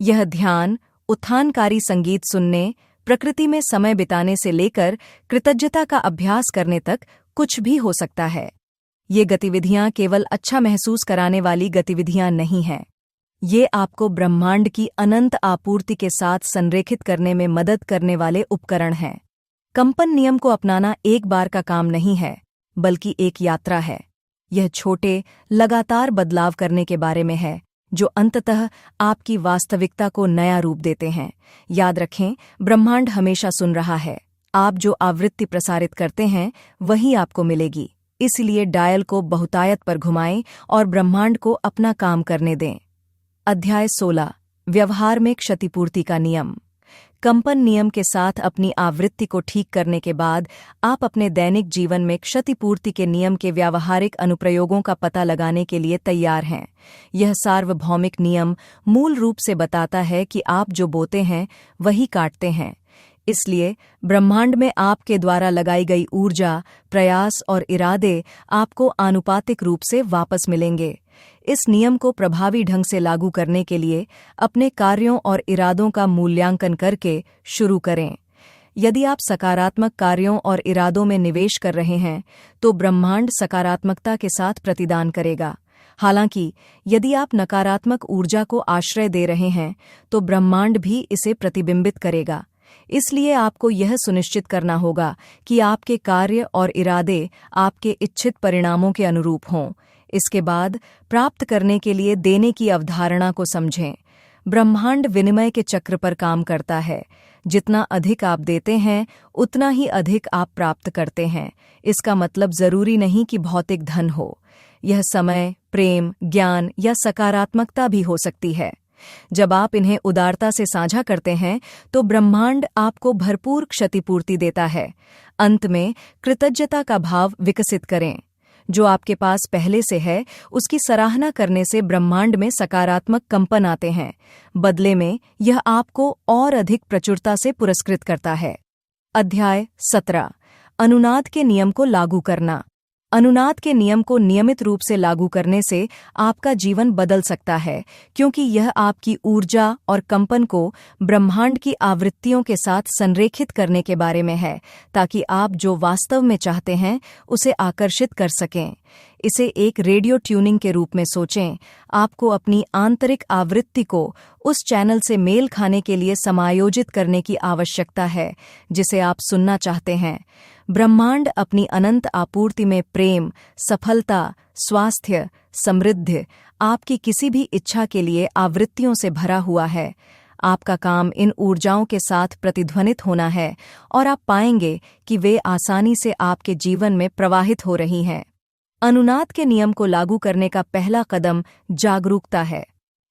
यह ध्यान, उत्थानकारी संगीत सुनने, प्रकृति में समय बिताने से लेकर कृतज्ञता का अभ्यास करने तक कुछ भी हो सकता है। ये गतिविधियां केवल अच्छा महसूस कराने वाली गतिविधियां नहीं हैं। ये आपको ब्रह्मांड की अनंत आपूर्ति के साथ संरेखित करने में मदद करने वाले उपकरण हैं। कंपन नियम को अपनाना एक बार का काम नहीं है, बल्कि एक यात्रा है। यह छोटे, लगातार बदलाव करने के बारे में है, जो अंततः आपकी वास्तविकता को नया रूप देते हैं। याद रखें, ब्रह्मांड हमेशा सुन रहा है। आप जो आवृत्ति प्रसारित करते हैं, वही आपको मिलेगी। इसलिए डायल को बहुतायत पर घुमाएं और ब्रह्मांड को अपना काम करने दें। अध्याय 16, व्यवहार में क्षतिपूर्ति का नियम। कंपन नियम के साथ अपनी आवृत्ति को ठीक करने के बाद आप अपने दैनिक जीवन में क्षतिपूर्ति के नियम के व्यावहारिक अनुप्रयोगों का पता लगाने के लिए तैयार हैं। यह सार्वभौमिक नियम मूल रूप से बताता है कि आप जो बोते हैं, वही काटते हैं। इसलिए ब्रह्मांड में आपके द्वारा लगाई गई ऊर्जा, प्रयास और इरादे आपको आनुपातिक रूप से वापस मिलेंगे। इस नियम को प्रभावी ढंग से लागू करने के लिए अपने कार्यों और इरादों का मूल्यांकन करके शुरू करें। यदि आप सकारात्मक कार्यों और इरादों में निवेश कर रहे हैं, तो ब्रह्मांड सकारात्मकता के साथ प्रतिदान करेगा। हालांकि यदि आप नकारात्मक ऊर्जा को आश्रय दे रहे हैं, तो ब्रह्मांड भी इसे प्रतिबिंबित करेगा। इसलिए आपको यह सुनिश्चित करना होगा कि आपके कार्य और इरादे आपके इच्छित परिणामों के अनुरूप हों। इसके बाद प्राप्त करने के लिए देने की अवधारणा को समझें। ब्रह्मांड विनिमय के चक्र पर काम करता है। जितना अधिक आप देते हैं, उतना ही अधिक आप प्राप्त करते हैं। इसका मतलब जरूरी नहीं कि भौतिक धन हो। यह समय, प्रेम, ज्ञान या सकारात्मकता भी हो सकती है। जब आप इन्हें उदारता से साझा करते हैं, तो ब्रह्मांड आपको भरपूर क्षतिपूर्ति देता है। अंत में कृतज्ञता का भाव विकसित करें। जो आपके पास पहले से है, उसकी सराहना करने से ब्रह्मांड में सकारात्मक कंपन आते हैं। बदले में यह आपको और अधिक प्रचुरता से पुरस्कृत करता है। अध्याय 17, अनुनाद के नियम को लागू करना। अनुनाद के नियम को नियमित रूप से लागू करने से आपका जीवन बदल सकता है, क्योंकि यह आपकी ऊर्जा और कंपन को ब्रह्मांड की आवृत्तियों के साथ संरेखित करने के बारे में है, ताकि आप जो वास्तव में चाहते हैं, उसे आकर्षित कर सकें। इसे एक रेडियो ट्यूनिंग के रूप में सोचें। आपको अपनी आंतरिक आवृत्ति को उस चैनल से मेल खाने के लिए समायोजित करने की आवश्यकता है जिसे आप सुनना चाहते हैं। ब्रह्मांड अपनी अनंत आपूर्ति में प्रेम, सफलता, स्वास्थ्य, समृद्धि, आपकी किसी भी इच्छा के लिए आवृत्तियों से भरा हुआ है। आपका काम इन ऊर्जाओं के साथ प्रतिध्वनित होना है और आप पाएंगे कि वे आसानी से आपके जीवन में प्रवाहित हो रही हैं। अनुनाद के नियम को लागू करने का पहला कदम जागरूकता है।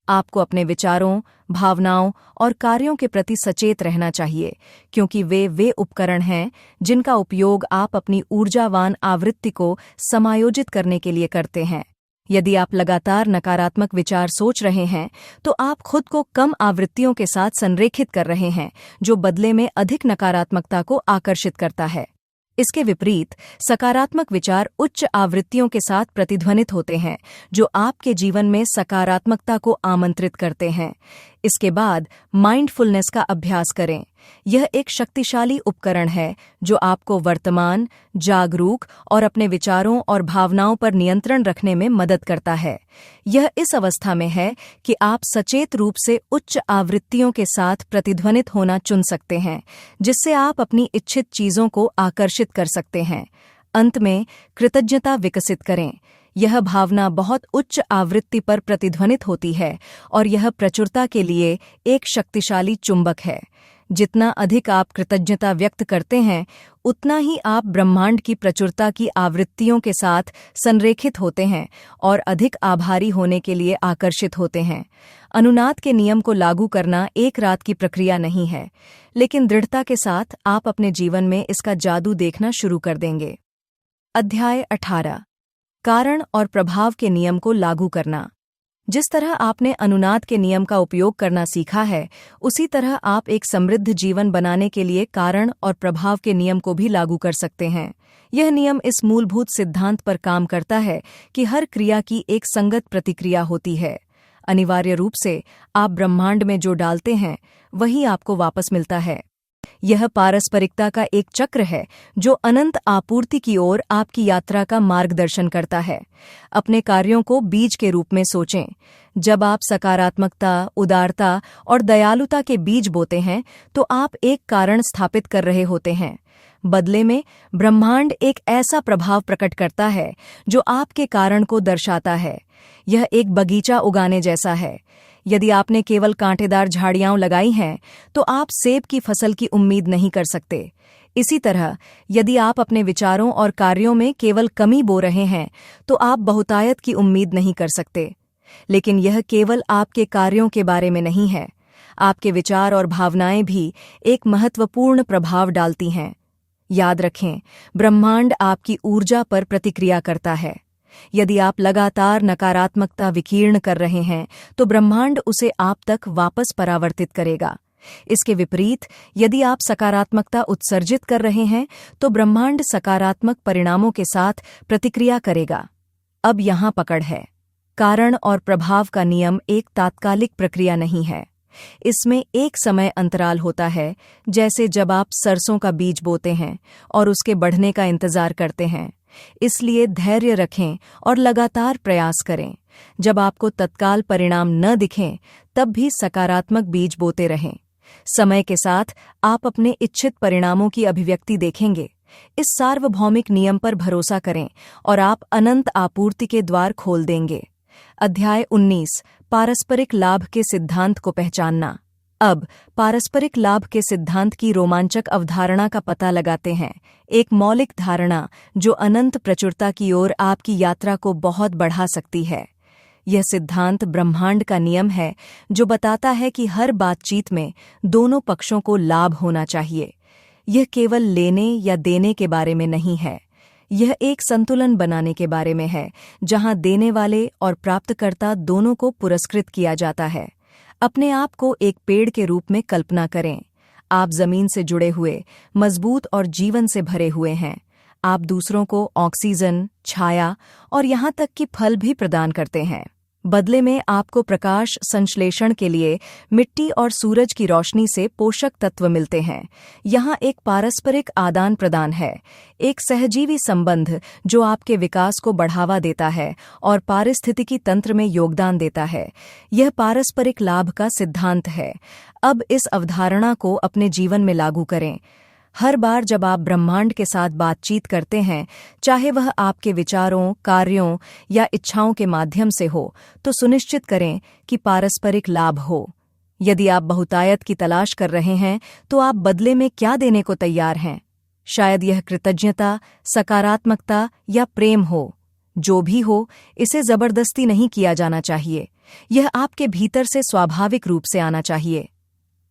आपको अपने विचारों, भावनाओं और कार्यों के प्रति सचेत रहना चाहिए, क्योंकि वे उपकरण हैं जिनका उपयोग आप अपनी ऊर्जावान आवृत्ति को समायोजित करने के लिए करते हैं। यदि आप लगातार नकारात्मक विचार सोच रहे हैं, तो आप खुद को कम आवृत्तियों के साथ संरेखित कर रहे हैं, जो बदले में अधिक नकारात्मकता को आकर्षित करता है। इसके विपरीत सकारात्मक विचार उच्च आवृत्तियों के साथ प्रतिध्वनित होते हैं, जो आपके जीवन में सकारात्मकता को आमंत्रित करते हैं। इसके बाद माइंडफुलनेस का अभ्यास करें। यह एक शक्तिशाली उपकरण है जो आपको वर्तमान, जागरूक और अपने विचारों और भावनाओं पर नियंत्रण रखने में मदद करता है। यह इस अवस्था में है कि आप सचेत रूप से उच्च आवृत्तियों के साथ प्रतिध्वनित होना चुन सकते हैं, जिससे आप अपनी इच्छित चीजों को आकर्षित कर सकते हैं। अंत में कृतज्ञता विकसित करें। यह भावना बहुत उच्च आवृत्ति पर प्रतिध्वनित होती है और यह प्रचुरता के लिए एक शक्तिशाली चुंबक है। जितना अधिक आप कृतज्ञता व्यक्त करते हैं, उतना ही आप ब्रह्मांड की प्रचुरता की आवृत्तियों के साथ संरेखित होते हैं और अधिक आभारी होने के लिए आकर्षित होते हैं। अनुनाद के नियम को लागू करना एक रात की प्रक्रिया नहीं है, लेकिन दृढ़ता के साथ आप अपने जीवन में इसका जादू देखना शुरू कर देंगे। अध्याय 18 कारण और प्रभाव के नियम को लागू करना। जिस तरह आपने अनुनाद के नियम का उपयोग करना सीखा है, उसी तरह आप एक समृद्ध जीवन बनाने के लिए कारण और प्रभाव के नियम को भी लागू कर सकते हैं। यह नियम इस मूलभूत सिद्धांत पर काम करता है कि हर क्रिया की एक संगत प्रतिक्रिया होती है। अनिवार्य रूप से आप ब्रह्मांड में जो डालते हैं, वही आपको वापस मिलता है। यह पारस्परिकता का एक चक्र है जो अनंत आपूर्ति की ओर आपकी यात्रा का मार्गदर्शन करता है। अपने कार्यों को बीज के रूप में सोचें। जब आप सकारात्मकता, उदारता और दयालुता के बीज बोते हैं, तो आप एक कारण स्थापित कर रहे होते हैं। बदले में ब्रह्मांड एक ऐसा प्रभाव प्रकट करता है जो आपके कारण को दर्शाता है। यह एक बगीचा उगाने जैसा है। यदि आपने केवल कांटेदार झाड़ियां लगाई हैं, तो आप सेब की फसल की उम्मीद नहीं कर सकते। इसी तरह, यदि आप अपने विचारों और कार्यों में केवल कमी बो रहे हैं, तो आप बहुतायत की उम्मीद नहीं कर सकते। लेकिन यह केवल आपके कार्यों के बारे में नहीं है। आपके विचार और भावनाएं भी एक महत्वपूर्ण प्रभाव डालती हैं। याद रखें, ब्रह्मांड आपकी ऊर्जा पर प्रतिक्रिया करता है। यदि आप लगातार नकारात्मकता विकीर्ण कर रहे हैं, तो ब्रह्मांड उसे आप तक वापस परावर्तित करेगा। इसके विपरीत, यदि आप सकारात्मकता उत्सर्जित कर रहे हैं, तो ब्रह्मांड सकारात्मक परिणामों के साथ प्रतिक्रिया करेगा। अब यहाँ पकड़ है। कारण और प्रभाव का नियम एक तात्कालिक प्रक्रिया नहीं है। इसमें एक समय अंतराल होता है, जैसे जब आप सरसों का बीज बोते हैं और उसके बढ़ने का इंतजार करते हैं। इसलिए धैर्य रखें और लगातार प्रयास करें। जब आपको तत्काल परिणाम न दिखें, तब भी सकारात्मक बीज बोते रहें। समय के साथ आप अपने इच्छित परिणामों की अभिव्यक्ति देखेंगे। इस सार्वभौमिक नियम पर भरोसा करें और आप अनंत आपूर्ति के द्वार खोल देंगे। अध्याय 19 पारस्परिक लाभ के सिद्धांत को पहचानना। अब पारस्परिक लाभ के सिद्धांत की रोमांचक अवधारणा का पता लगाते हैं। एक मौलिक धारणा जो अनंत प्रचुरता की ओर आपकी यात्रा को बहुत बढ़ा सकती है। यह सिद्धांत ब्रह्मांड का नियम है जो बताता है कि हर बातचीत में दोनों पक्षों को लाभ होना चाहिए। यह केवल लेने या देने के बारे में नहीं है। यह एक संतुलन बनाने के बारे में है, जहां देने वाले और प्राप्तकर्ता दोनों को पुरस्कृत किया जाता है। अपने आप को एक पेड़ के रूप में कल्पना करें। आप जमीन से जुड़े हुए, मजबूत और जीवन से भरे हुए हैं। आप दूसरों को ऑक्सीजन, छाया और यहाँ तक कि फल भी प्रदान करते हैं। बदले में आपको प्रकाश संश्लेषण के लिए मिट्टी और सूरज की रोशनी से पोषक तत्व मिलते हैं। यहाँ एक पारस्परिक आदान प्रदान है, एक सहजीवी संबंध जो आपके विकास को बढ़ावा देता है और पारिस्थितिकी तंत्र में योगदान देता है। यह पारस्परिक लाभ का सिद्धांत है। अब इस अवधारणा को अपने जीवन में लागू करें। हर बार जब आप ब्रह्मांड के साथ बातचीत करते हैं, चाहे वह आपके विचारों, कार्यों या इच्छाओं के माध्यम से हो, तो सुनिश्चित करें कि पारस्परिक लाभ हो। यदि आप बहुतायत की तलाश कर रहे हैं, तो आप बदले में क्या देने को तैयार हैं? शायद यह कृतज्ञता, सकारात्मकता या प्रेम हो। जो भी हो, इसे जबरदस्ती नहीं किया जाना चाहिए। यह आपके भीतर से स्वाभाविक रूप से आना चाहिए।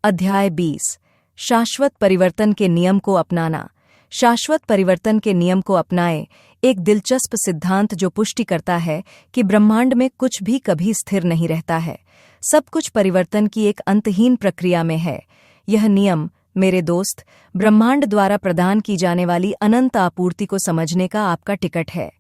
अध्याय 20 शाश्वत परिवर्तन के नियम को अपनाना। शाश्वत परिवर्तन के नियम को अपनाएं, एक दिलचस्प सिद्धांत जो पुष्टि करता है कि ब्रह्मांड में कुछ भी कभी स्थिर नहीं रहता है। सब कुछ परिवर्तन की एक अंतहीन प्रक्रिया में है। यह नियम मेरे दोस्त, ब्रह्मांड द्वारा प्रदान की जाने वाली अनंत आपूर्ति को समझने का आपका टिकट है।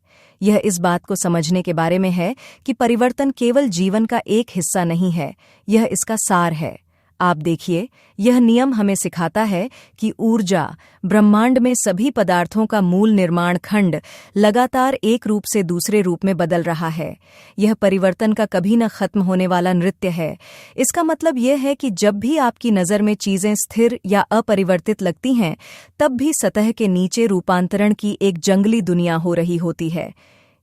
यह इस बात को समझने के बारे में है कि परिवर्तन केवल जीवन का एक हिस्सा नहीं है, यह इसका सार है। आप देखिए, यह नियम हमें सिखाता है कि ऊर्जा, ब्रह्मांड में सभी पदार्थों का मूल निर्माण खंड लगातार एक रूप से दूसरे रूप में बदल रहा है। यह परिवर्तन का कभी न खत्म होने वाला नृत्य है। इसका मतलब यह है कि जब भी आपकी नज़र में चीजें स्थिर या अपरिवर्तित लगती हैं, तब भी सतह के नीचे रूपांतरण की एक जंगली दुनिया हो रही होती है।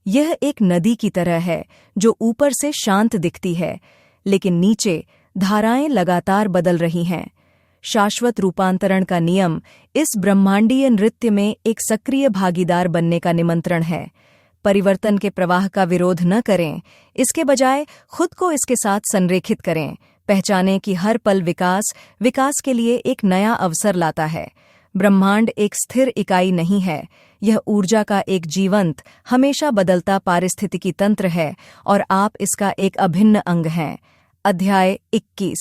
यह एक नदी की तरह है जो ऊपर से शांत दिखती है, लेकिन नीचे धाराएं लगातार बदल रही हैं। शाश्वत रूपांतरण का नियम इस ब्रह्मांडीय नृत्य में एक सक्रिय भागीदार बनने का निमंत्रण है। परिवर्तन के प्रवाह का विरोध न करें, इसके बजाय खुद को इसके साथ संरेखित करें। पहचानें कि हर पल विकास के लिए एक नया अवसर लाता है। ब्रह्मांड एक स्थिर इकाई नहीं है, यह ऊर्जा का एक जीवंत, हमेशा बदलता पारिस्थितिकी तंत्र है और आप इसका एक अभिन्न अंग हैं। अध्याय 21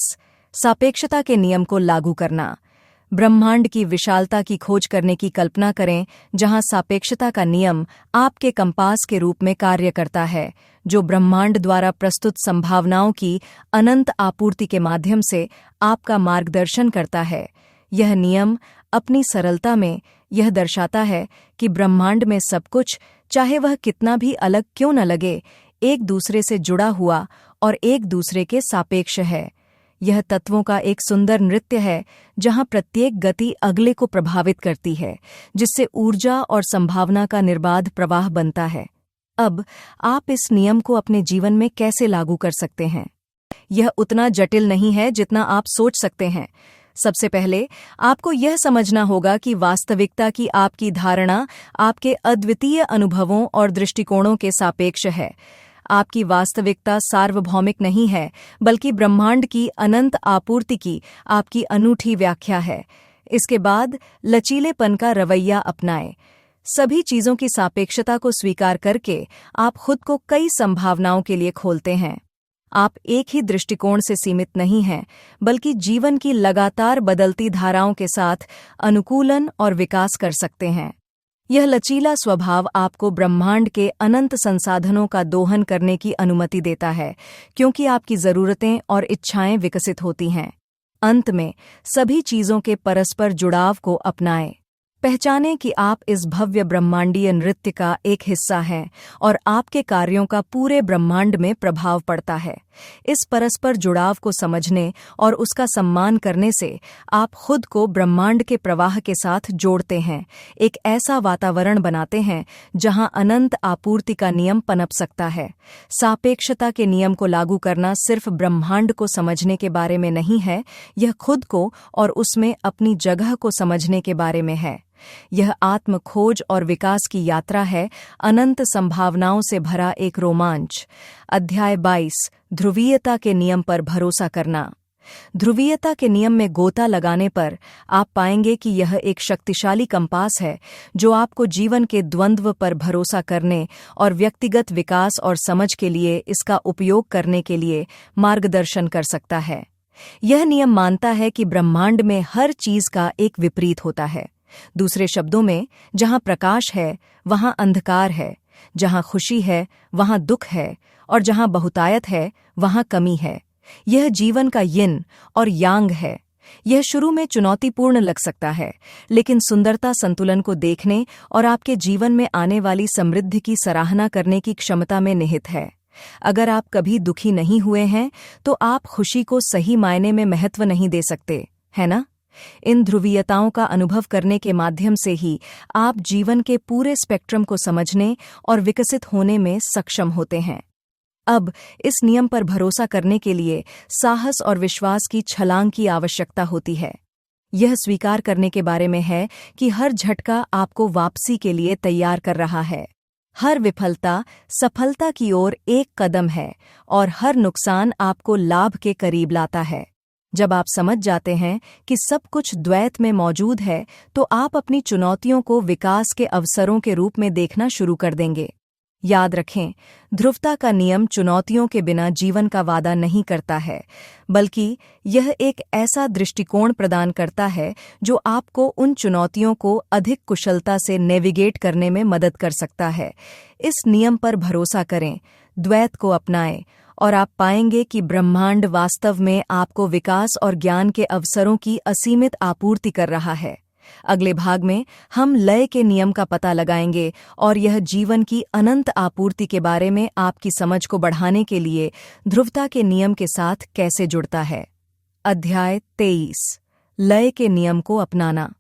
सापेक्षता के नियम को लागू करना। ब्रह्मांड की विशालता की खोज करने की कल्पना करें, जहां सापेक्षता का नियम आपके कंपास के रूप में कार्य करता है, जो ब्रह्मांड द्वारा प्रस्तुत संभावनाओं की अनंत आपूर्ति के माध्यम से आपका मार्गदर्शन करता है। यह नियम अपनी सरलता में यह दर्शाता है कि ब्रह्मांड में सब कुछ, चाहे वह कितना भी अलग क्यों न लगे, एक दूसरे से जुड़ा हुआ और एक दूसरे के सापेक्ष है। यह तत्वों का एक सुंदर नृत्य है जहां प्रत्येक गति अगले को प्रभावित करती है, जिससे ऊर्जा और संभावना का निर्बाध प्रवाह बनता है। अब आप इस नियम को अपने जीवन में कैसे लागू कर सकते हैं? यह उतना जटिल नहीं है जितना आप सोच सकते हैं। सबसे पहले आपको यह समझना होगा कि वास्तविकता की आपकी धारणा आपके अद्वितीय अनुभवों और दृष्टिकोणों के सापेक्ष है। आपकी वास्तविकता सार्वभौमिक नहीं है, बल्कि ब्रह्मांड की अनंत आपूर्ति की आपकी अनूठी व्याख्या है। इसके बाद लचीलेपन का रवैया अपनाएं। सभी चीजों की सापेक्षता को स्वीकार करके आप खुद को कई संभावनाओं के लिए खोलते हैं। आप एक ही दृष्टिकोण से सीमित नहीं हैं, बल्कि जीवन की लगातार बदलती धाराओं के साथ अनुकूलन और विकास कर सकते हैं। यह लचीला स्वभाव आपको ब्रह्मांड के अनंत संसाधनों का दोहन करने की अनुमति देता है, क्योंकि आपकी जरूरतें और इच्छाएं विकसित होती हैं। अंत में सभी चीजों के परस्पर जुड़ाव को अपनाएं। पहचानें कि आप इस भव्य ब्रह्मांडीय नृत्य का एक हिस्सा हैं और आपके कार्यों का पूरे ब्रह्मांड में प्रभाव पड़ता है। इस परस्पर जुड़ाव को समझने और उसका सम्मान करने से आप खुद को ब्रह्मांड के प्रवाह के साथ जोड़ते हैं, एक ऐसा वातावरण बनाते हैं जहां अनंत आपूर्ति का नियम पनप सकता है। सापेक्षता के नियम को लागू करना सिर्फ ब्रह्मांड को समझने के बारे में नहीं है, यह खुद को और उसमें अपनी जगह को समझने के बारे में है। यह आत्म खोज और विकास की यात्रा है, अनंत संभावनाओं से भरा एक रोमांच। अध्याय 22 ध्रुवीयता के नियम पर भरोसा करना। ध्रुवीयता के नियम में गोता लगाने पर आप पाएंगे कि यह एक शक्तिशाली कंपास है जो आपको जीवन के द्वंद्व पर भरोसा करने और व्यक्तिगत विकास और समझ के लिए इसका उपयोग करने के लिए मार्गदर्शन कर सकता है। यह नियम मानता है कि ब्रह्मांड में हर चीज का एक विपरीत होता है। दूसरे शब्दों में, जहां प्रकाश है वहां अंधकार है, जहां खुशी है वहां दुख है और जहां बहुतायत है वहां कमी है। यह जीवन का यिन और यांग है। यह शुरू में चुनौतीपूर्ण लग सकता है, लेकिन सुंदरता संतुलन को देखने और आपके जीवन में आने वाली समृद्धि की सराहना करने की क्षमता में निहित है। अगर आप कभी दुखी नहीं हुए हैं, तो आप खुशी को सही मायने में महत्व नहीं दे सकते, है ना? इन ध्रुवीयताओं का अनुभव करने के माध्यम से ही आप जीवन के पूरे स्पेक्ट्रम को समझने और विकसित होने में सक्षम होते हैं। अब इस नियम पर भरोसा करने के लिए साहस और विश्वास की छलांग की आवश्यकता होती है। यह स्वीकार करने के बारे में है कि हर झटका आपको वापसी के लिए तैयार कर रहा है। हर विफलता सफलता की ओर एक कदम है और हर नुकसान आपको लाभ के करीब लाता है। जब आप समझ जाते हैं कि सब कुछ द्वैत में मौजूद है, तो आप अपनी चुनौतियों को विकास के अवसरों के रूप में देखना शुरू कर देंगे। याद रखें, ध्रुवता का नियम चुनौतियों के बिना जीवन का वादा नहीं करता है, बल्कि यह एक ऐसा दृष्टिकोण प्रदान करता है जो आपको उन चुनौतियों को अधिक कुशलता से नेविगेट करने में मदद कर सकता है। इस नियम पर भरोसा करें, द्वैत को अपनाएं, और आप पाएंगे कि ब्रह्मांड वास्तव में आपको विकास और ज्ञान के अवसरों की असीमित आपूर्ति कर रहा है। अगले भाग में हम लय के नियम का पता लगाएंगे और यह जीवन की अनंत आपूर्ति के बारे में आपकी समझ को बढ़ाने के लिए ध्रुवता के नियम के साथ कैसे जुड़ता है। अध्याय 23, लय के नियम को अपनाना।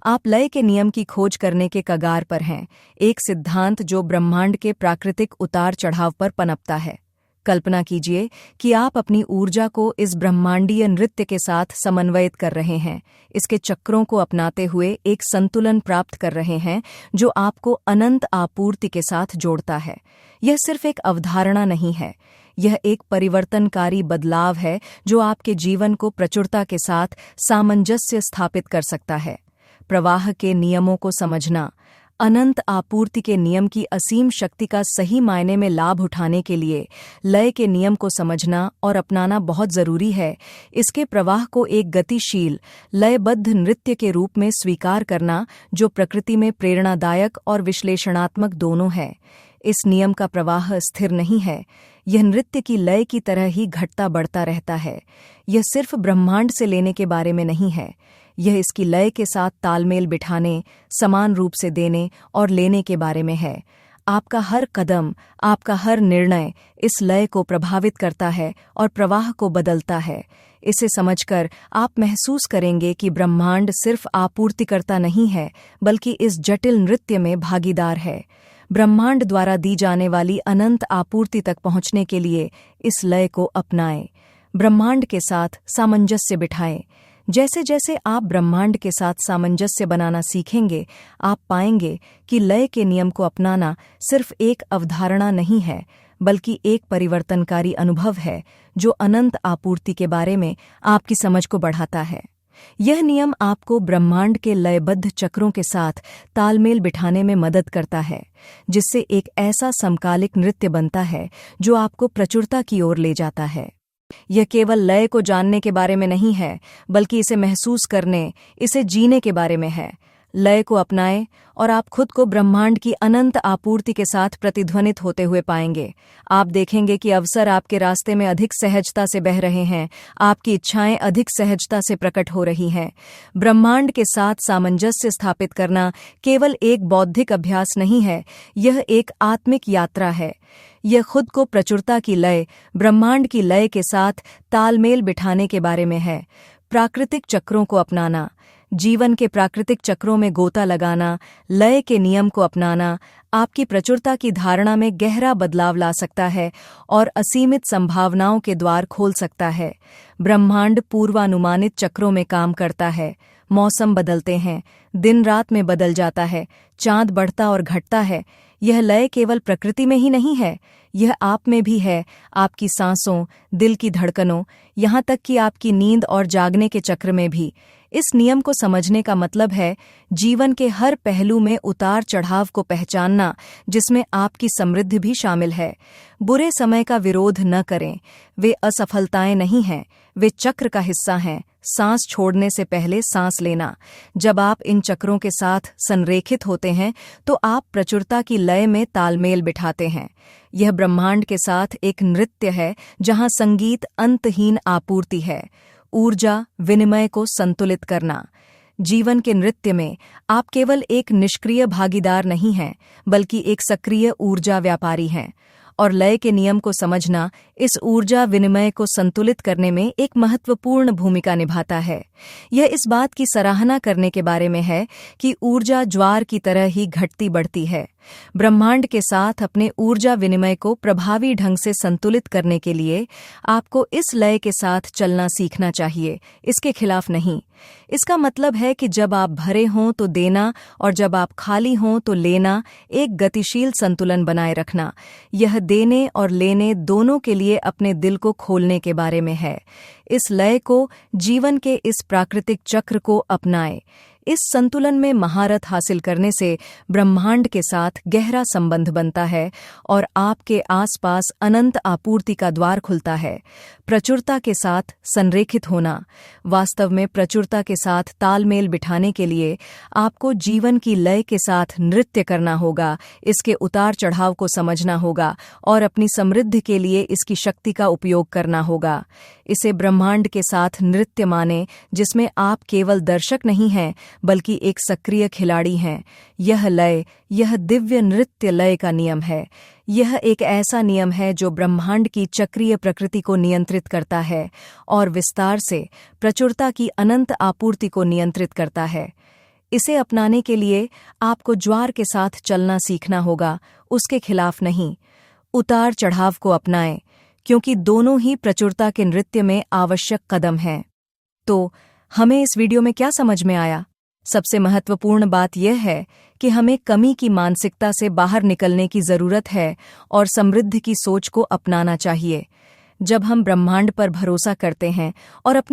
आप लय के नियम की खोज करने के कगार पर हैं, एक सिद्धांत जो ब्रह्मांड के प्राकृतिक उतार चढ़ाव पर पनपता है। कल्पना कीजिए कि आप अपनी ऊर्जा को इस ब्रह्मांडीय नृत्य के साथ समन्वयित कर रहे हैं, इसके चक्रों को अपनाते हुए एक संतुलन प्राप्त कर रहे हैं जो आपको अनंत आपूर्ति के साथ जोड़ता है। यह सिर्फ एक अवधारणा नहीं है, यह एक परिवर्तनकारी बदलाव है जो आपके जीवन को प्रचुरता के साथ सामंजस्य स्थापित कर सकता है। प्रवाह के नियमों को समझना। अनंत आपूर्ति के नियम की असीम शक्ति का सही मायने में लाभ उठाने के लिए लय के नियम को समझना और अपनाना बहुत जरूरी है। इसके प्रवाह को एक गतिशील, लयबद्ध नृत्य के रूप में स्वीकार करना जो प्रकृति में प्रेरणादायक और विश्लेषणात्मक दोनों है। इस नियम का प्रवाह स्थिर नहीं है, यह नृत्य की लय की तरह ही घटता बढ़ता रहता है। यह सिर्फ ब्रह्मांड से लेने के बारे में नहीं है, यह इसकी लय के साथ तालमेल बिठाने, समान रूप से देने और लेने के बारे में है। आपका हर कदम, आपका हर निर्णय इस लय को प्रभावित करता है और प्रवाह को बदलता है। इसे समझकर आप महसूस करेंगे कि ब्रह्मांड सिर्फ आपूर्तिकर्ता नहीं है, बल्कि इस जटिल नृत्य में भागीदार है। ब्रह्मांड द्वारा दी जाने वाली अनंत आपूर्ति तक पहुंचने के लिए इस लय को अपनाएं। ब्रह्मांड के साथ सामंजस्य बिठाएं। जैसे जैसे आप ब्रह्मांड के साथ सामंजस्य बनाना सीखेंगे, आप पाएंगे कि लय के नियम को अपनाना सिर्फ एक अवधारणा नहीं है, बल्कि एक परिवर्तनकारी अनुभव है जो अनंत आपूर्ति के बारे में आपकी समझ को बढ़ाता है। यह नियम आपको ब्रह्मांड के लयबद्ध चक्रों के साथ तालमेल बिठाने में मदद करता है, जिससे एक ऐसा समकालिक नृत्य बनता है जो आपको प्रचुरता की ओर ले जाता है। यह केवल लय को जानने के बारे में नहीं है, बल्कि इसे महसूस करने, इसे जीने के बारे में है। लय को अपनाएं और आप खुद को ब्रह्मांड की अनंत आपूर्ति के साथ प्रतिध्वनित होते हुए पाएंगे। आप देखेंगे कि अवसर आपके रास्ते में अधिक सहजता से बह रहे हैं, आपकी इच्छाएं अधिक सहजता से प्रकट हो रही हैं। ब्रह्मांड के साथ सामंजस्य स्थापित करना केवल एक बौद्धिक अभ्यास नहीं है, यह एक आत्मिक यात्रा है। यह खुद को प्रचुरता की लय, ब्रह्मांड की लय के साथ तालमेल बिठाने के बारे में है। प्राकृतिक चक्रों को अपनाना। जीवन के प्राकृतिक चक्रों में गोता लगाना, लय के नियम को अपनाना आपकी प्रचुरता की धारणा में गहरा बदलाव ला सकता है और असीमित संभावनाओं के द्वार खोल सकता है। ब्रह्मांड पूर्वानुमानित चक्रों में काम करता है। मौसम बदलते हैं, दिन रात में बदल जाता है, चांद बढ़ता और घटता है। यह लय केवल प्रकृति में ही नहीं है, यह आप में भी है, आपकी सांसों, दिल की धड़कनों, यहाँ तक कि आपकी नींद और जागने के चक्र में भी। इस नियम को समझने का मतलब है जीवन के हर पहलू में उतार चढ़ाव को पहचानना, जिसमें आपकी समृद्धि भी शामिल है। बुरे समय का विरोध न करें, वे असफलताएं नहीं हैं, वे चक्र का हिस्सा हैं। सांस छोड़ने से पहले सांस लेना। जब आप इन चक्रों के साथ संरेखित होते हैं तो आप प्रचुरता की लय में तालमेल बिठाते हैं। यह ब्रह्मांड के साथ एक नृत्य है जहां संगीत अंतहीन आपूर्ति है। ऊर्जा विनिमय को संतुलित करना। जीवन के नृत्य में आप केवल एक निष्क्रिय भागीदार नहीं हैं, बल्कि एक सक्रिय ऊर्जा व्यापारी हैं। और लय के नियम को समझना इस ऊर्जा विनिमय को संतुलित करने में एक महत्वपूर्ण भूमिका निभाता है। यह इस बात की सराहना करने के बारे में है कि ऊर्जा ज्वार की तरह ही घटती बढ़ती है। ब्रह्मांड के साथ अपने ऊर्जा विनिमय को प्रभावी ढंग से संतुलित करने के लिए आपको इस लय के साथ चलना सीखना चाहिए, इसके खिलाफ नहीं। इसका मतलब है कि जब आप भरे हों तो देना और जब आप खाली हों तो लेना, एक गतिशील संतुलन बनाए रखना। यह देने और लेने दोनों के लिए अपने दिल को खोलने के बारे में है। इस लय को, जीवन के इस प्राकृतिक चक्र को अपनाएं। इस संतुलन में महारत हासिल करने से ब्रह्मांड के साथ गहरा संबंध बनता है और आपके आसपास अनंत आपूर्ति का द्वार खुलता है। प्रचुरता के साथ संरेखित होना। वास्तव में प्रचुरता के साथ तालमेल बिठाने के लिए आपको जीवन की लय के साथ नृत्य करना होगा, इसके उतार चढ़ाव को समझना होगा और अपनी समृद्धि के लिए इसकी शक्ति का उपयोग करना होगा। इसे ब्रह्मांड के साथ नृत्य माने, जिसमें आप केवल दर्शक नहीं हैं बल्कि एक सक्रिय खिलाड़ी हैं। यह लय, यह दिव्य नृत्य लय का नियम है। यह एक ऐसा नियम है जो ब्रह्मांड की चक्रीय प्रकृति को नियंत्रित करता है और विस्तार से प्रचुरता की अनंत आपूर्ति को नियंत्रित करता है। इसे अपनाने के लिए आपको ज्वार के साथ चलना सीखना होगा, उसके खिलाफ नहीं। उतार चढ़ाव को अपनाएं, क्योंकि दोनों ही प्रचुरता के नृत्य में आवश्यक कदम हैं। तो हमें इस वीडियो में क्या समझ में आया? सबसे महत्वपूर्ण बात यह है कि हमें कमी की मानसिकता से बाहर निकलने की जरूरत है और समृद्धि की सोच को अपनाना चाहिए। जब हम ब्रह्मांड पर भरोसा करते हैं और अपनी